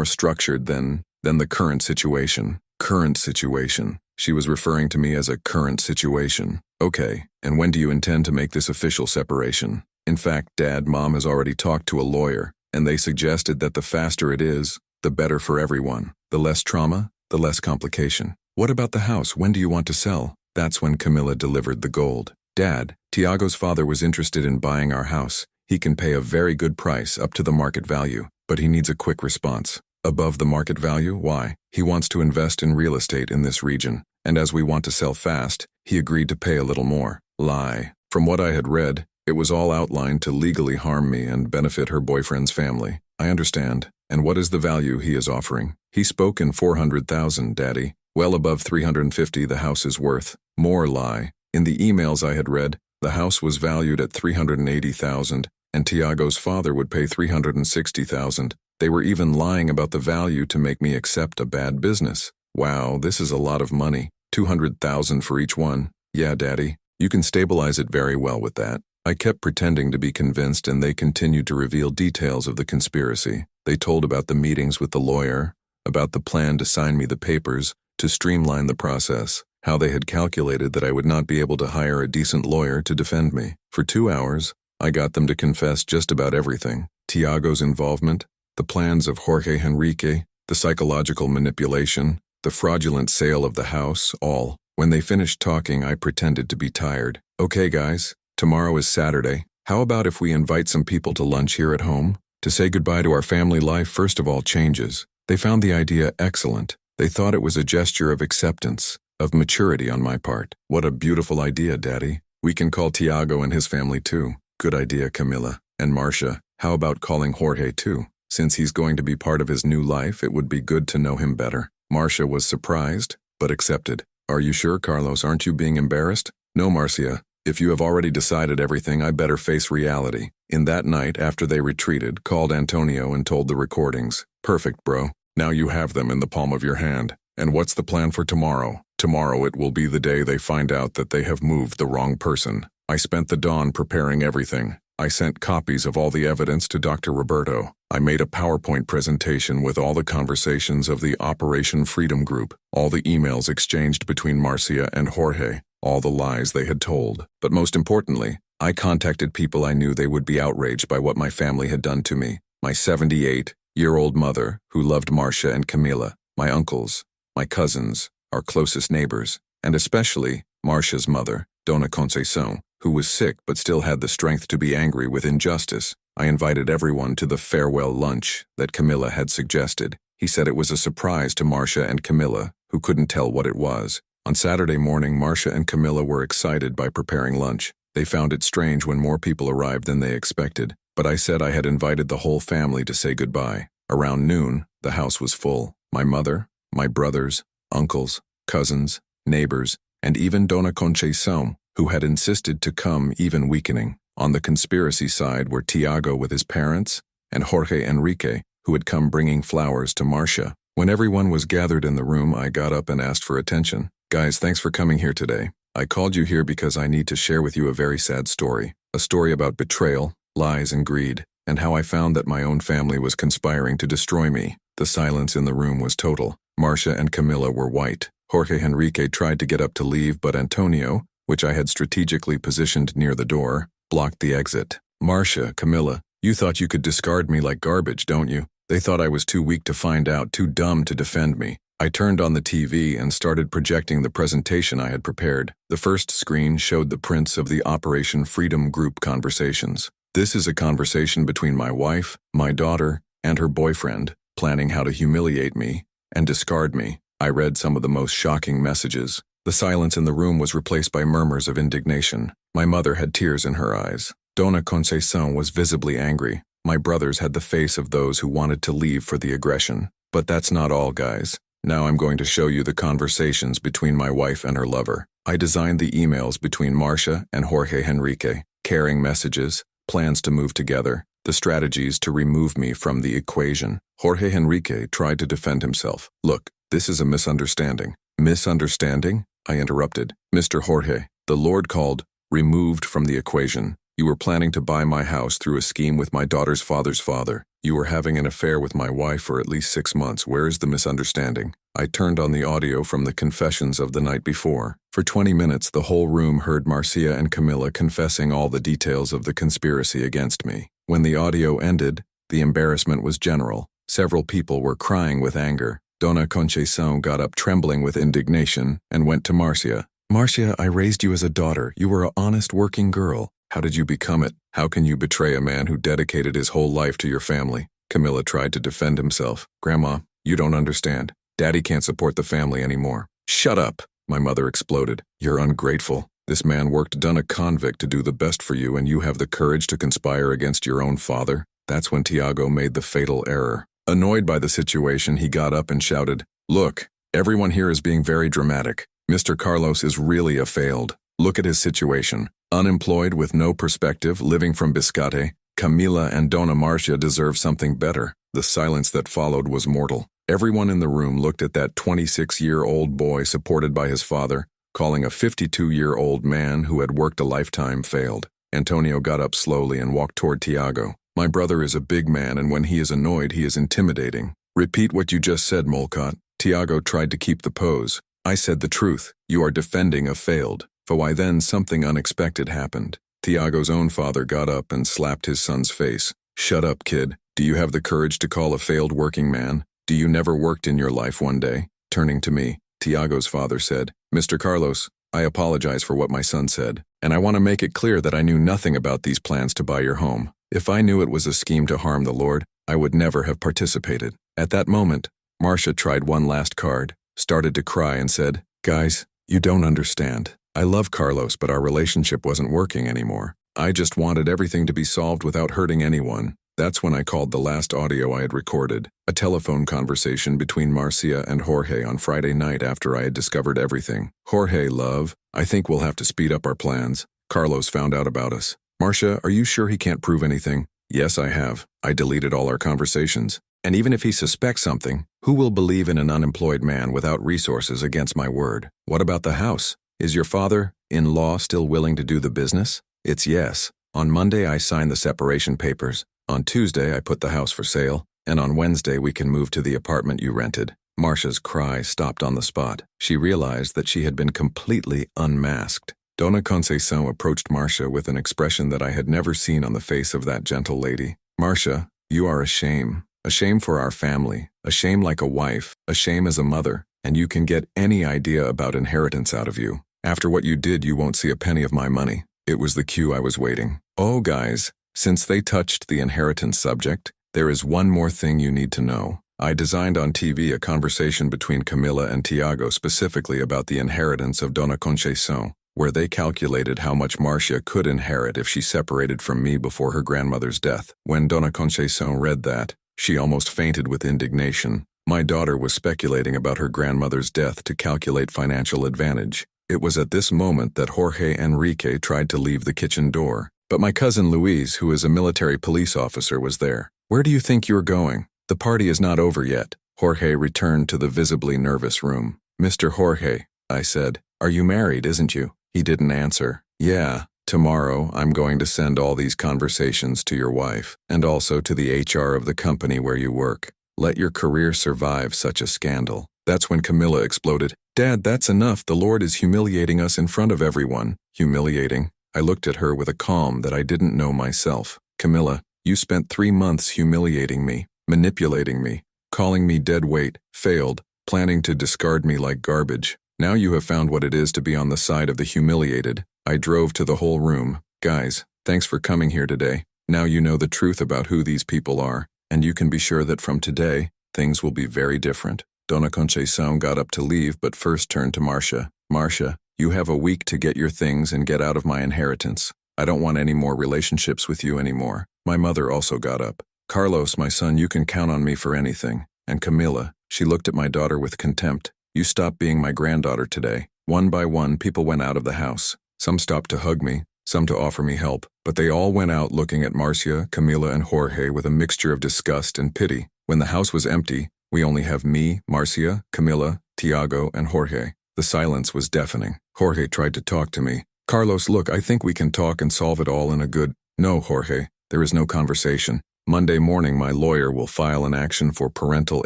structured than the current situation. Current situation. She was referring to me as a current situation. Okay, and when do you intend to make this official separation? In fact, Dad, Mom has already talked to a lawyer, and they suggested that the faster it is, the better for everyone. The less trauma, the less complication. What about the house? When do you want to sell? That's when Camilla delivered the gold. Dad, Tiago's father was interested in buying our house. He can pay a very good price up to the market value, but he needs a quick response. Above the market value? Why? He wants to invest in real estate in this region, and as we want to sell fast, he agreed to pay a little more. Lie. From what I had read, it was all outlined to legally harm me and benefit her boyfriend's family. I understand. And what is the value he is offering? He spoke in 400,000, Daddy. Well above 350 the house is worth. More lie. In the emails I had read, the house was valued at 380,000, and Tiago's father would pay 360,000. They were even lying about the value to make me accept a bad business. Wow, this is a lot of money. 200,000 for each one. Yeah, Daddy, you can stabilize it very well with that. I kept pretending to be convinced, and they continued to reveal details of the conspiracy. They told about the meetings with the lawyer, about the plan to sign me the papers, to streamline the process, how they had calculated that I would not be able to hire a decent lawyer to defend me. For 2 hours, I got them to confess just about everything. Tiago's involvement, the plans of Jorge Henrique, the psychological manipulation, the fraudulent sale of the house, all. When they finished talking, I pretended to be tired. Okay, guys, tomorrow is Saturday. How about if we invite some people to lunch here at home? To say goodbye to our family life first of all changes. They found the idea excellent. They thought it was a gesture of acceptance, of maturity on my part. What a beautiful idea, Daddy. We can call Tiago and his family too. Good idea, Camila. And Marcia, how about calling Jorge too? Since he's going to be part of his new life, it would be good to know him better. Marcia was surprised, but accepted. Are you sure, Carlos? Aren't you being embarrassed? No, Marcia. If you have already decided everything, I better face reality. In that night, after they retreated, called Antonio and told the recordings. Perfect, bro. Now you have them in the palm of your hand. And what's the plan for tomorrow? Tomorrow it will be the day they find out that they have moved the wrong person. I spent the dawn preparing everything. I sent copies of all the evidence to Dr. Roberto. I made a PowerPoint presentation with all the conversations of the Operation Freedom Group, all the emails exchanged between Marcia and Jorge, all the lies they had told. But most importantly, I contacted people I knew they would be outraged by what my family had done to me. My 78-year-old mother, who loved Marcia and Camila, my uncles, my cousins, our closest neighbors, and especially Marcia's mother, Dona Conceição, who was sick but still had the strength to be angry with injustice. I invited everyone to the farewell lunch that Camila had suggested. He said it was a surprise to Marcia and Camila, who couldn't tell what it was. On Saturday morning, Marcia and Camila were excited by preparing lunch. They found it strange when more people arrived than they expected, but I said I had invited the whole family to say goodbye. Around noon, the house was full. My mother, my brothers, uncles, cousins, neighbors, and even Dona Conceição, who had insisted to come, even weakening. On the conspiracy side were Tiago with his parents and Jorge Enrique, who had come bringing flowers to Marcia. When everyone was gathered in the room, I got up and asked for attention. Guys, thanks for coming here today. I called you here because I need to share with you a very sad story. A story about betrayal, lies, and greed, and how I found that my own family was conspiring to destroy me. The silence in the room was total. Marcia and Camila were white. Jorge Enrique tried to get up to leave, but Antonio, which I had strategically positioned near the door, blocked the exit. Marcia, Camila, you thought you could discard me like garbage, don't you? They thought I was too weak to find out, too dumb to defend me. I turned on the TV and started projecting the presentation I had prepared. The first screen showed the prints of the Operation Freedom Group conversations. This is a conversation between my wife, my daughter, and her boyfriend, planning how to humiliate me and discard me. I read some of the most shocking messages. The silence in the room was replaced by murmurs of indignation. My mother had tears in her eyes. Dona Conceição was visibly angry. My brothers had the face of those who wanted to leave for the aggression. But that's not all, guys. Now I'm going to show you the conversations between my wife and her lover. I designed the emails between Marcia and Jorge Enrique, caring messages, plans to move together, the strategies to remove me from the equation. Jorge Enrique tried to defend himself. Look, this is a misunderstanding. Misunderstanding? I interrupted. Mr. Jorge, the Lord called, removed from the equation. You were planning to buy my house through a scheme with my daughter's father's father. You were having an affair with my wife for at least 6 months. Where is the misunderstanding? I turned on the audio from the confessions of the night before. For 20 minutes, the whole room heard Marcia and Camila confessing all the details of the conspiracy against me. When the audio ended, the embarrassment was general. Several people were crying with anger. Dona Conceição got up trembling with indignation and went to Marcia. Marcia, I raised you as a daughter. You were an honest working girl. How did you become it? How can you betray a man who dedicated his whole life to your family? Camila tried to defend himself. Grandma, you don't understand. Daddy can't support the family anymore. Shut up, my mother exploded. You're ungrateful. This man worked done a convict to do the best for you, and you have the courage to conspire against your own father? That's when Tiago made the fatal error. Annoyed by the situation, he got up and shouted, "Look, everyone here is being very dramatic. Mr. Carlos is really a failed. Look at his situation. Unemployed with no perspective, living from biscate. Camila and Dona Marcia deserve something better." The silence that followed was mortal. Everyone in the room looked at that 26-year-old boy supported by his father, calling a 52-year-old man who had worked a lifetime failed. Antonio got up slowly and walked toward Tiago. "My brother is a big man, and when he is annoyed, he is intimidating." "Repeat what you just said, Molcott." Tiago tried to keep the pose. "I said the truth. You are defending a failed." For why then something unexpected happened. Tiago's own father got up and slapped his son's face. "Shut up, kid. Do you have the courage to call a failed working man? Do you never worked in your life one day?" Turning to me, Tiago's father said, "Mr. Carlos, I apologize for what my son said, and I want to make it clear that I knew nothing about these plans to buy your home. If I knew it was a scheme to harm the Lord, I would never have participated." At that moment, Marcia tried one last card, started to cry and said, "Guys, you don't understand. I love Carlos, but our relationship wasn't working anymore. I just wanted everything to be solved without hurting anyone." That's when I called the last audio I had recorded, a telephone conversation between Marcia and Jorge on Friday night after I had discovered everything. "Jorge, love, I think we'll have to speed up our plans. Carlos found out about us." "Marcia, are you sure he can't prove anything?" "Yes, I have. I deleted all our conversations. And even if he suspects something, who will believe in an unemployed man without resources against my word? What about the house? Is your father-in-law still willing to do the business?" "It's yes. On Monday I signed the separation papers. On Tuesday I put the house for sale, and on Wednesday we can move to the apartment you rented." Marcia's cry stopped on the spot. She realized that she had been completely unmasked. Dona Conceição approached Marcia with an expression that I had never seen on the face of that gentle lady. "Marcia, you are a shame. A shame for our family. A shame like a wife. A shame as a mother. And you can get any idea about inheritance out of you. After what you did, you won't see a penny of my money." It was the cue I was waiting. "Oh, guys, since they touched the inheritance subject, there is one more thing you need to know. I designed on TV a conversation between Camila and Tiago specifically about the inheritance of Dona Conceição, where they calculated how much Marcia could inherit if she separated from me before her grandmother's death. When Dona Conceição read that, she almost fainted with indignation. My daughter was speculating about her grandmother's death to calculate financial advantage. It was at this moment that Jorge Enrique tried to leave the kitchen door. But my cousin Luis, who is a military police officer, was there. "Where do you think you're going? The party is not over yet." Jorge returned to the visibly nervous room. "Mr. Jorge," I said, "are you married, isn't you?" He didn't answer. "Yeah, tomorrow I'm going to send all these conversations to your wife, and also to the HR of the company where you work. Let your career survive such a scandal." That's when Camila exploded. "Dad, that's enough. The Lord is humiliating us in front of everyone." "Humiliating?" I looked at her with a calm that I didn't know myself. "Camila, you spent 3 months humiliating me, manipulating me, calling me dead weight, failed, planning to discard me like garbage. Now you have found what it is to be on the side of the humiliated." I drove to the whole room. "Guys, thanks for coming here today. Now you know the truth about who these people are, and you can be sure that from today, things will be very different." Dona Conceição got up to leave but first turned to Marcia. "Marcia, you have a week to get your things and get out of my inheritance. I don't want any more relationships with you anymore." My mother also got up. "Carlos, my son, you can count on me for anything." And Camila, she looked at my daughter with contempt. "You stop being my granddaughter today." One by one, people went out of the house. Some stopped to hug me, some to offer me help, but they all went out looking at Marcia, Camila, and Jorge with a mixture of disgust and pity. When the house was empty, we only have me, Marcia, Camila, Tiago, and Jorge. The silence was deafening. Jorge tried to talk to me. "Carlos, look, I think we can talk and solve it all in a good—" "No, Jorge, there is no conversation. Monday morning my lawyer will file an action for parental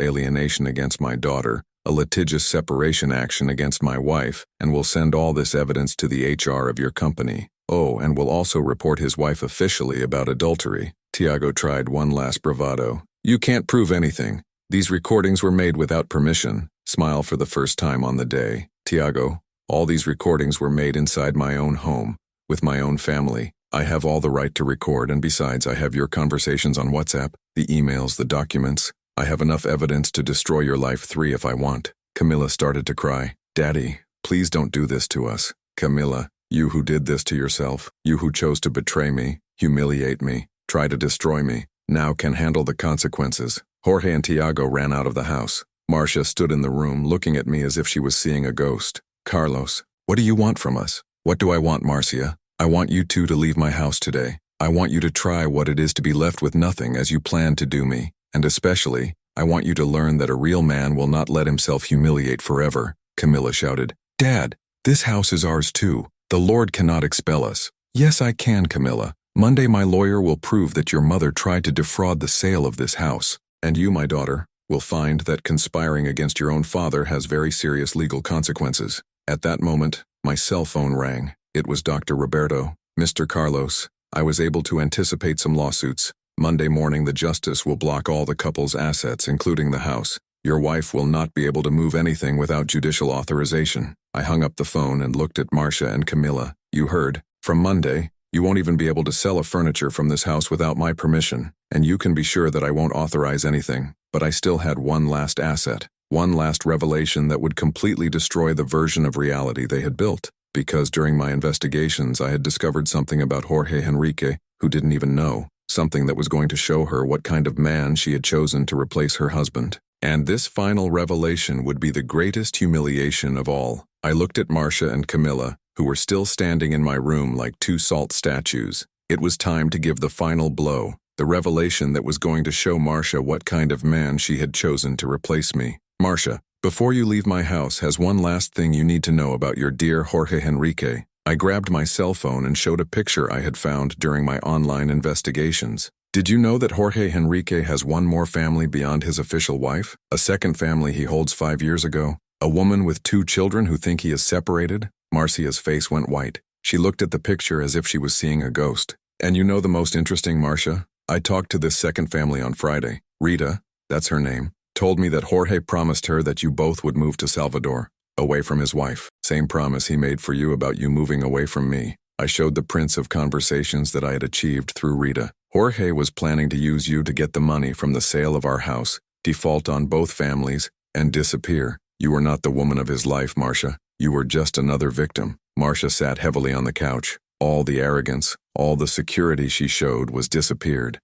alienation against my daughter, a litigious separation action against my wife, and will send all this evidence to the HR of your company. Oh, and will also report his wife officially about adultery." Tiago tried one last bravado. "You can't prove anything. These recordings were made without permission." Smile for the first time on the day. "Tiago, all these recordings were made inside my own home, with my own family. I have all the right to record, and besides I have your conversations on WhatsApp, the emails, the documents. I have enough evidence to destroy your life 3 if I want." Camila started to cry. "Daddy, please don't do this to us." "Camila, you who did this to yourself, you who chose to betray me, humiliate me, try to destroy me, now can handle the consequences. Jorge and Tiago ran out of the house. Marcia stood in the room, looking at me as if she was seeing a ghost. Carlos, what do you want from us? What do I want, Marcia? I want you two to leave my house today. I want you to try what it is to be left with nothing as you plan to do me. And especially, I want you to learn that a real man will not let himself humiliate forever. Camilla shouted. Dad, this house is ours too. The Lord cannot expel us. Yes, I can, Camilla. Monday my lawyer will prove that your mother tried to defraud the sale of this house. And you, my daughter, will find that conspiring against your own father has very serious legal consequences. At that moment, my cell phone rang. It was Dr. Roberto. Mr. Carlos, I was able to anticipate some lawsuits. Monday morning the justice will block all the couple's assets, including the house. Your wife will not be able to move anything without judicial authorization. I hung up the phone and looked at Marcia and Camilla. You heard. From Monday, you won't even be able to sell a furniture from this house without my permission, and you can be sure that I won't authorize anything. But I still had one last asset, one last revelation that would completely destroy the version of reality they had built. Because during my investigations I had discovered something about Jorge Enrique, who didn't even know, something that was going to show her what kind of man she had chosen to replace her husband. And this final revelation would be the greatest humiliation of all. I looked at Marcia and Camilla, who were still standing in my room like two salt statues. It was time to give the final blow, the revelation that was going to show Marcia what kind of man she had chosen to replace me. Marcia, before you leave my house, has one last thing you need to know about your dear Jorge Enrique. I grabbed my cell phone and showed a picture I had found during my online investigations. Did you know that Jorge Enrique has one more family beyond his official wife? A second family he holds 5 years ago? A woman with 2 children who think he is separated? Marcia's face went white. She looked at the picture as if she was seeing a ghost. And you know the most interesting, Marcia? I talked to this second family on Friday. Rita, that's her name, told me that Jorge promised her that you both would move to Salvador, away from his wife. Same promise he made for you about you moving away from me. I showed the prints of conversations that I had achieved through Rita. Jorge was planning to use you to get the money from the sale of our house, default on both families, and disappear. You were not the woman of his life, Marcia. You were just another victim. Marcia sat heavily on the couch. All the arrogance, all the security she showed was disappeared.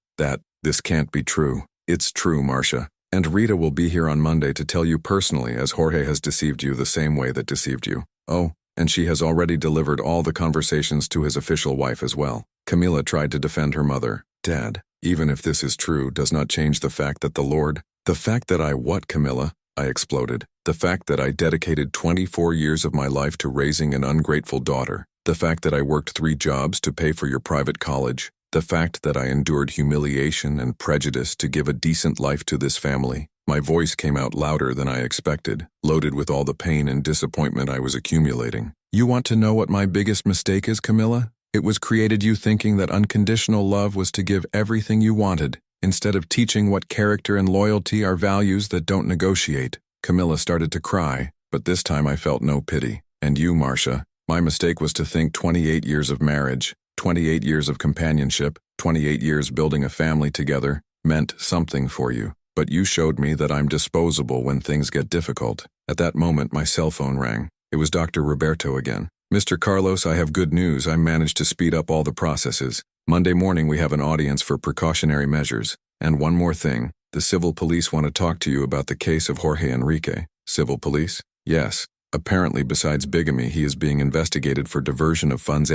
This can't be true. It's true, Marcia. And Rita will be here on Monday to tell you personally, as Jorge has deceived you the same way that deceived you. Oh, and she has already delivered all the conversations to his official wife as well. Camilla tried to defend her mother. Dad, even if this is true, does not change the fact that the fact that what, Camilla? I exploded. The fact that I dedicated 24 years of my life to raising an ungrateful daughter. The fact that I worked 3 jobs to pay for your private college. The fact that I endured humiliation and prejudice to give a decent life to this family. My voice came out louder than I expected, loaded with all the pain and disappointment I was accumulating. You want to know what my biggest mistake is, Camilla? It was created you thinking that unconditional love was to give everything you wanted, instead of teaching what character and loyalty are values that don't negotiate. Camilla started to cry, but this time I felt no pity. And you, Marcia, my mistake was to think 28 years of marriage, 28 years of companionship, 28 years building a family together, meant something for you. But you showed me that I'm disposable when things get difficult. At that moment, my cell phone rang. It was Dr. Roberto again. Mr. Carlos, I have good news. I managed to speed up all the processes. Monday morning we have an audience for precautionary measures. And one more thing, the civil police want to talk to you about the case of Jorge Enrique. Civil police? Yes. Apparently, besides bigamy, he is being investigated for diversion of funds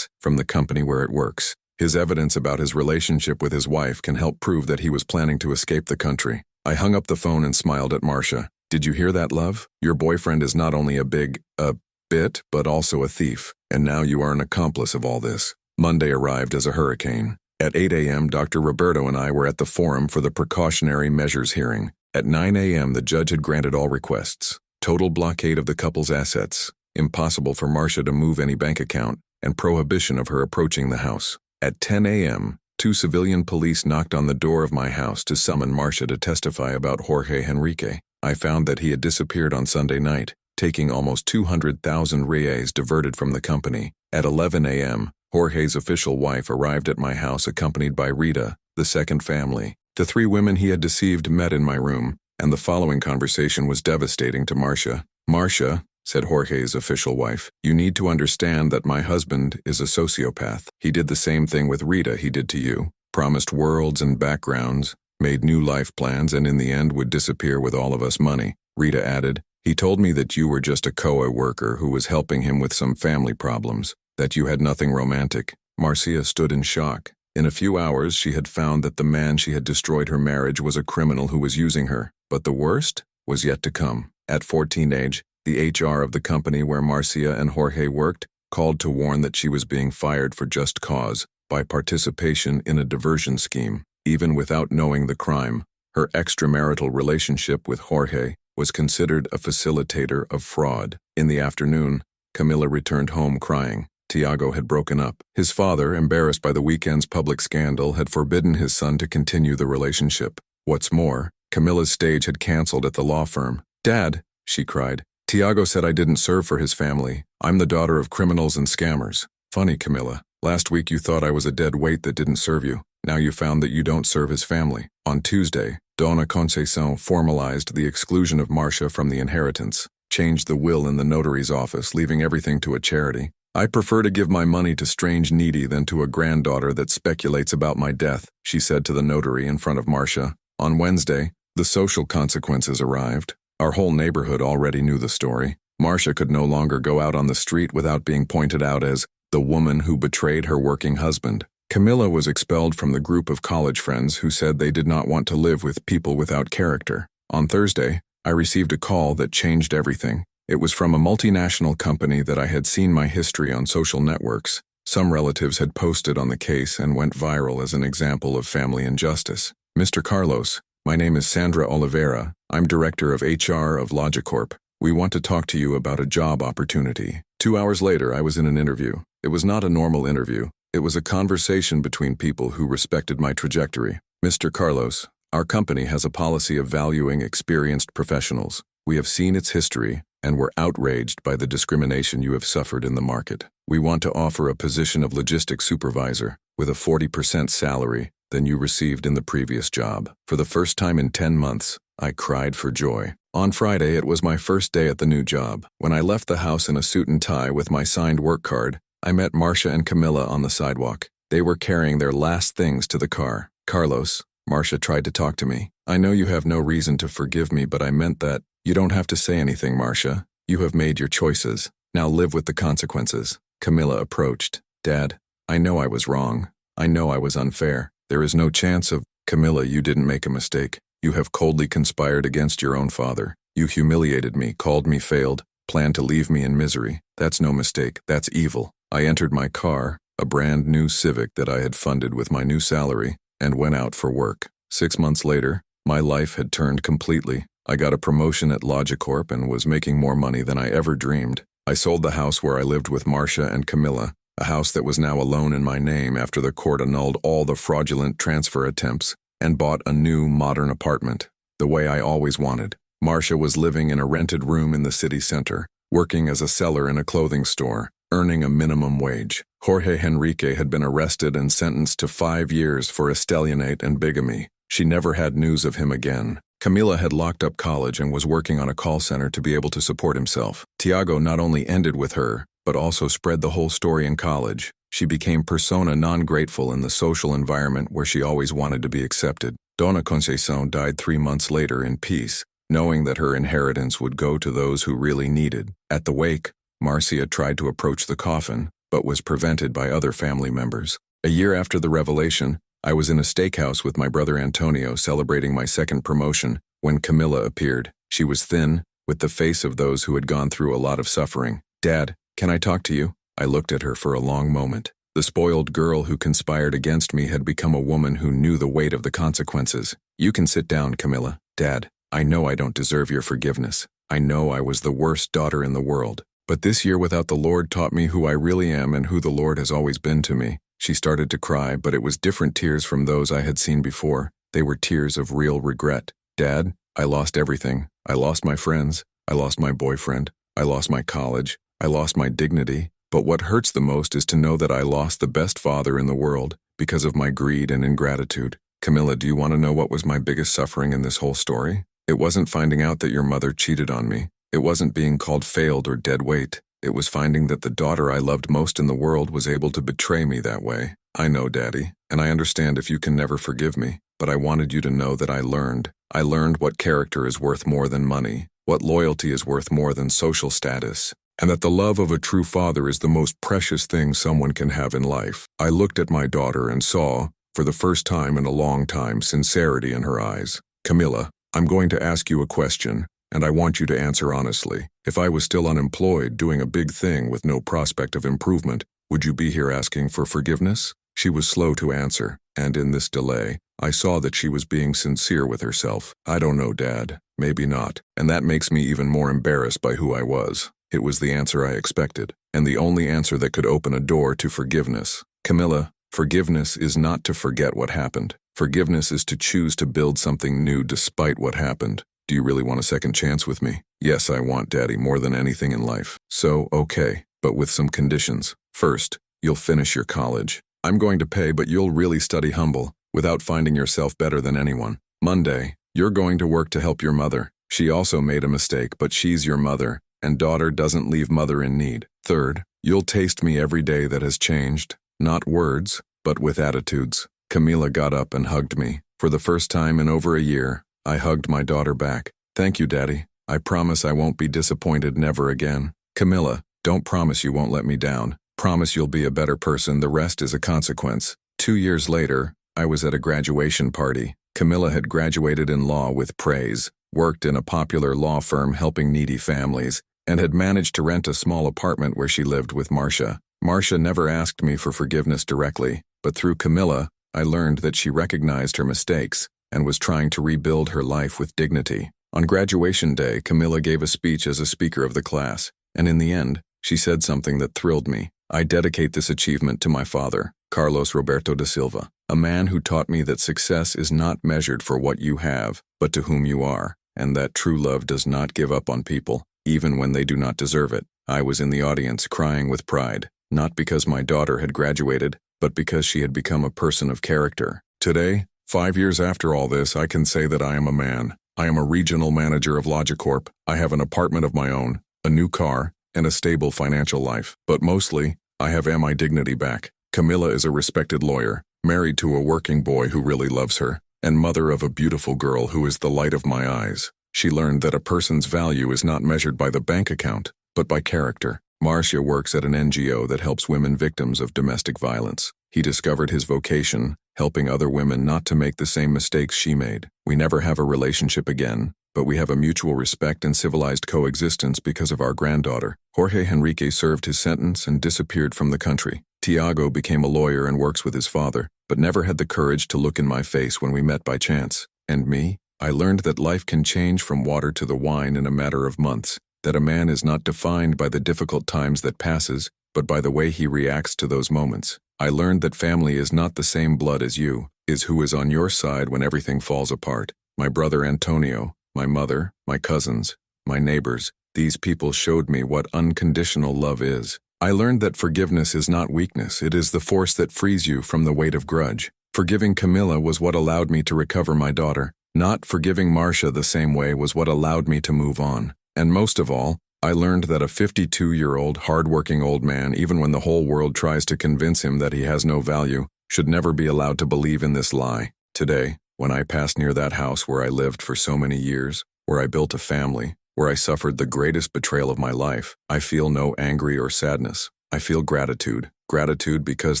from the company where it works. His evidence about his relationship with his wife can help prove that he was planning to escape the country. I hung up the phone and smiled at Marcia. Did you hear that, love? Your boyfriend is not only a bit, but also a thief, and now you are an accomplice of all this. Monday arrived as a hurricane. At 8 a.m., Dr. Roberto and I were at the forum for the precautionary measures hearing. At 9 a.m., the judge had granted all requests. Total blockade of the couple's assets, impossible for Marcia to move any bank account, and prohibition of her approaching the house. At 10 a.m., 2 civilian police knocked on the door of my house to summon Marcia to testify about Jorge Enrique. I found that he had disappeared on Sunday night, taking almost 200,000 reais diverted from the company. At 11 a.m., Jorge's official wife arrived at my house accompanied by Rita, the second family. The 3 women he had deceived met in my room, and the following conversation was devastating to Marcia. Marcia, said Jorge's official wife, you need to understand that my husband is a sociopath. He did the same thing with Rita he did to you. Promised worlds and backgrounds, made new life plans, and in the end would disappear with all of us money. Rita added, "He told me that you were just a co-worker who was helping him with some family problems, that you had nothing romantic." Marcia stood in shock. In a few hours, she had found that the man she had destroyed her marriage was a criminal who was using her. But the worst was yet to come. At 14 age, the HR of the company where Marcia and Jorge worked called to warn that she was being fired for just cause, by participation in a diversion scheme. Even without knowing the crime, her extramarital relationship with Jorge was considered a facilitator of fraud. In the afternoon, Camila returned home crying. Tiago had broken up. His father, embarrassed by the weekend's public scandal, had forbidden his son to continue the relationship. What's more, Camila's stage had canceled at the law firm. "Dad," she cried, "Tiago said I didn't serve for his family. I'm the daughter of criminals and scammers." "Funny, Camila. Last week you thought I was a dead weight that didn't serve you. Now you found that you don't serve his family." On Tuesday, Donna Conceição formalized the exclusion of Marcia from the inheritance, changed the will in the notary's office, leaving everything to a charity. "I prefer to give my money to strange needy than to a granddaughter that speculates about my death," she said to the notary in front of Marcia. On Wednesday, the social consequences arrived. Our whole neighborhood already knew the story. Marcia could no longer go out on the street without being pointed out as the woman who betrayed her working husband. Camila was expelled from the group of college friends who said they did not want to live with people without character. On Thursday, I received a call that changed everything. It was from a multinational company that I had seen my history on social networks. Some relatives had posted on the case and went viral as an example of family injustice. "Mr. Carlos, my name is Sandra Oliveira. I'm director of HR of Logicorp. We want to talk to you about a job opportunity." 2 hours later, I was in an interview. It was not a normal interview. It was a conversation between people who respected my trajectory. "Mr. Carlos, our company has a policy of valuing experienced professionals. We have seen its history, and we're outraged by the discrimination you have suffered in the market. We want to offer a position of logistics supervisor with a 40% salary than you received in the previous job." For the first time in 10 months, I cried for joy. On Friday, it was my first day at the new job. When I left the house in a suit and tie with my signed work card, I met Marcia and Camila on the sidewalk. They were carrying their last things to the car. "Carlos," Marcia tried to talk to me. "I know you have no reason to forgive me, but I meant that." "You don't have to say anything, Marcia. You have made your choices. Now live with the consequences." Camila approached. "Dad, I know I was wrong. I know I was unfair. There is no chance of—" "Camila, you didn't make a mistake. You have coldly conspired against your own father. You humiliated me, called me failed, planned to leave me in misery. That's no mistake. That's evil." I entered my car, a brand new Civic that I had funded with my new salary, and went out for work. 6 months later, my life had turned completely. I got a promotion at Logicorp and was making more money than I ever dreamed. I sold the house where I lived with Marcia and Camila, a house that was now alone in my name after the court annulled all the fraudulent transfer attempts, and bought a new, modern apartment, the way I always wanted. Marcia was living in a rented room in the city center, working as a seller in a clothing store, earning a minimum wage. Jorge Henrique had been arrested and sentenced to 5 years for estelianate and bigamy. She never had news of him again. Camila had locked up college and was working on a call center to be able to support himself. Tiago not only ended with her, but also spread the whole story in college. She became persona non grateful in the social environment where she always wanted to be accepted. Donna Conceição died 3 months later in peace, knowing that her inheritance would go to those who really needed. At the wake, Marcia tried to approach the coffin, but was prevented by other family members. A year after the revelation, I was in a steakhouse with my brother Antonio celebrating my second promotion when Camila appeared. She was thin, with the face of those who had gone through a lot of suffering. "Dad, can I talk to you?" I looked at her for a long moment. The spoiled girl who conspired against me had become a woman who knew the weight of the consequences. "You can sit down, Camila." "Dad, I know I don't deserve your forgiveness. I know I was the worst daughter in the world. But this year without the Lord taught me who I really am and who the Lord has always been to me." She started to cry, but it was different tears from those I had seen before. They were tears of real regret. "Dad, I lost everything. I lost my friends. I lost my boyfriend. I lost my college. I lost my dignity. But what hurts the most is to know that I lost the best father in the world because of my greed and ingratitude." "Camila, do you want to know what was my biggest suffering in this whole story? It wasn't finding out that your mother cheated on me. It wasn't being called failed or dead weight. It was finding that the daughter I loved most in the world was able to betray me that way. I know, Daddy, and I understand if you can never forgive me. but I wanted you to know that I learned. I learned what character is worth more than money, what loyalty is worth more than social status, and that the love of a true father is the most precious thing someone can have in life. I looked at my daughter and saw, for the first time in a long time, sincerity in her eyes. Camilla, I'm going to ask you a question, and I want you to answer honestly. If I was still unemployed, doing a big thing with no prospect of improvement, would you be here asking for forgiveness? She was slow to answer, and in this delay, I saw that she was being sincere with herself. I don't know, Dad. Maybe not. And that makes me even more embarrassed by who I was. It was the answer I expected, and the only answer that could open a door to forgiveness. Camilla, forgiveness is not to forget what happened. Forgiveness is to choose to build something new despite what happened. Do you really want a second chance with me? Yes, I want, Daddy, more than anything in life. So, okay, but with some conditions. First, you'll finish your college. I'm going to pay, but you'll really study humble, without finding yourself better than anyone. Monday, you're going to work to help your mother. She also made a mistake, but she's your mother, and daughter doesn't leave mother in need. Third, you'll taste me every day that has changed, not words, but with attitudes. Camila got up and hugged me. For the first time in over a year, I hugged my daughter back. Thank you, Daddy. I promise I won't be disappointed never again. Camilla, don't promise you won't let me down. Promise you'll be a better person, the rest is a consequence. 2 years later, I was at a graduation party. Camilla had graduated in law with praise, worked in a popular law firm helping needy families, and had managed to rent a small apartment where she lived with Marcia. Marcia never asked me for forgiveness directly, but through Camilla, I learned that she recognized her mistakes and was trying to rebuild her life with dignity. On graduation day, Camilla gave a speech as a speaker of the class, and in the end, she said something that thrilled me. I dedicate this achievement to my father, Carlos Roberto da Silva, a man who taught me that success is not measured for what you have, but to whom you are, and that true love does not give up on people, even when they do not deserve it. I was in the audience crying with pride, not because my daughter had graduated, but because she had become a person of character. Today, 5 years after all this, I can say that I am a man. I am a regional manager of Logicorp. I have an apartment of my own, a new car, and a stable financial life. But mostly, I have my dignity back. Camilla is a respected lawyer, married to a working boy who really loves her, and mother of a beautiful girl who is the light of my eyes. She learned that a person's value is not measured by the bank account, but by character. Marcia works at an NGO that helps women victims of domestic violence. He discovered his vocation, helping other women not to make the same mistakes she made. We never have a relationship again, but we have a mutual respect and civilized coexistence because of our granddaughter. Jorge Henrique served his sentence and disappeared from the country. Tiago became a lawyer and works with his father, but never had the courage to look in my face when we met by chance. And me? I learned that life can change from water to the wine in a matter of months, that a man is not defined by the difficult times that passes, but by the way he reacts to those moments. I learned that family is not the same blood as you, is who is on your side when everything falls apart. My brother Antonio, my mother, my cousins, my neighbors, these people showed me what unconditional love is. I learned that forgiveness is not weakness, it is the force that frees you from the weight of grudge. Forgiving Camilla was what allowed me to recover my daughter. Not forgiving Marcia the same way was what allowed me to move on. And most of all, I learned that a 52-year-old, hard-working old man, even when the whole world tries to convince him that he has no value, should never be allowed to believe in this lie. Today, when I pass near that house where I lived for so many years, where I built a family, where I suffered the greatest betrayal of my life, I feel no angry or sadness. I feel gratitude. Gratitude because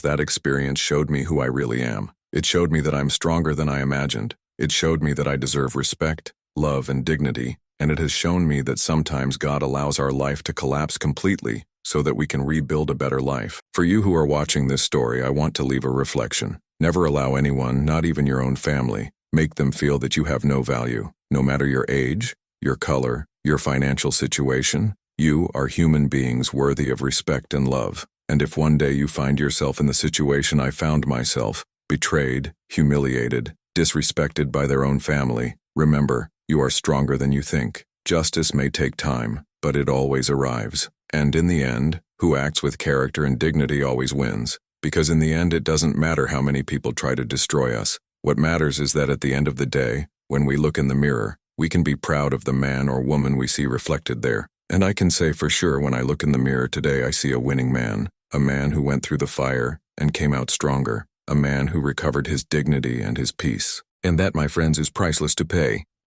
that experience showed me who I really am. It showed me that I'm stronger than I imagined. It showed me that I deserve respect, love, and dignity, and it has shown me that sometimes God allows our life to collapse completely so that we can rebuild a better life. For you who are watching this story, I want to leave a reflection. Never allow anyone, not even your own family, make them feel that you have no value. No matter your age, your color, your financial situation, you are human beings worthy of respect and love. And if one day you find yourself in the situation I found myself, betrayed, humiliated, disrespected by their own family, remember, you are stronger than you think. Justice may take time, but it always arrives. And in the end, who acts with character and dignity always wins. Because in the end, it doesn't matter how many people try to destroy us. What matters is that at the end of the day, when we look in the mirror, we can be proud of the man or woman we see reflected there. And I can say for sure when I look in the mirror today, I see a winning man. A man who went through the fire and came out stronger. A man who recovered his dignity and his peace. And that, my friends, is priceless to pay.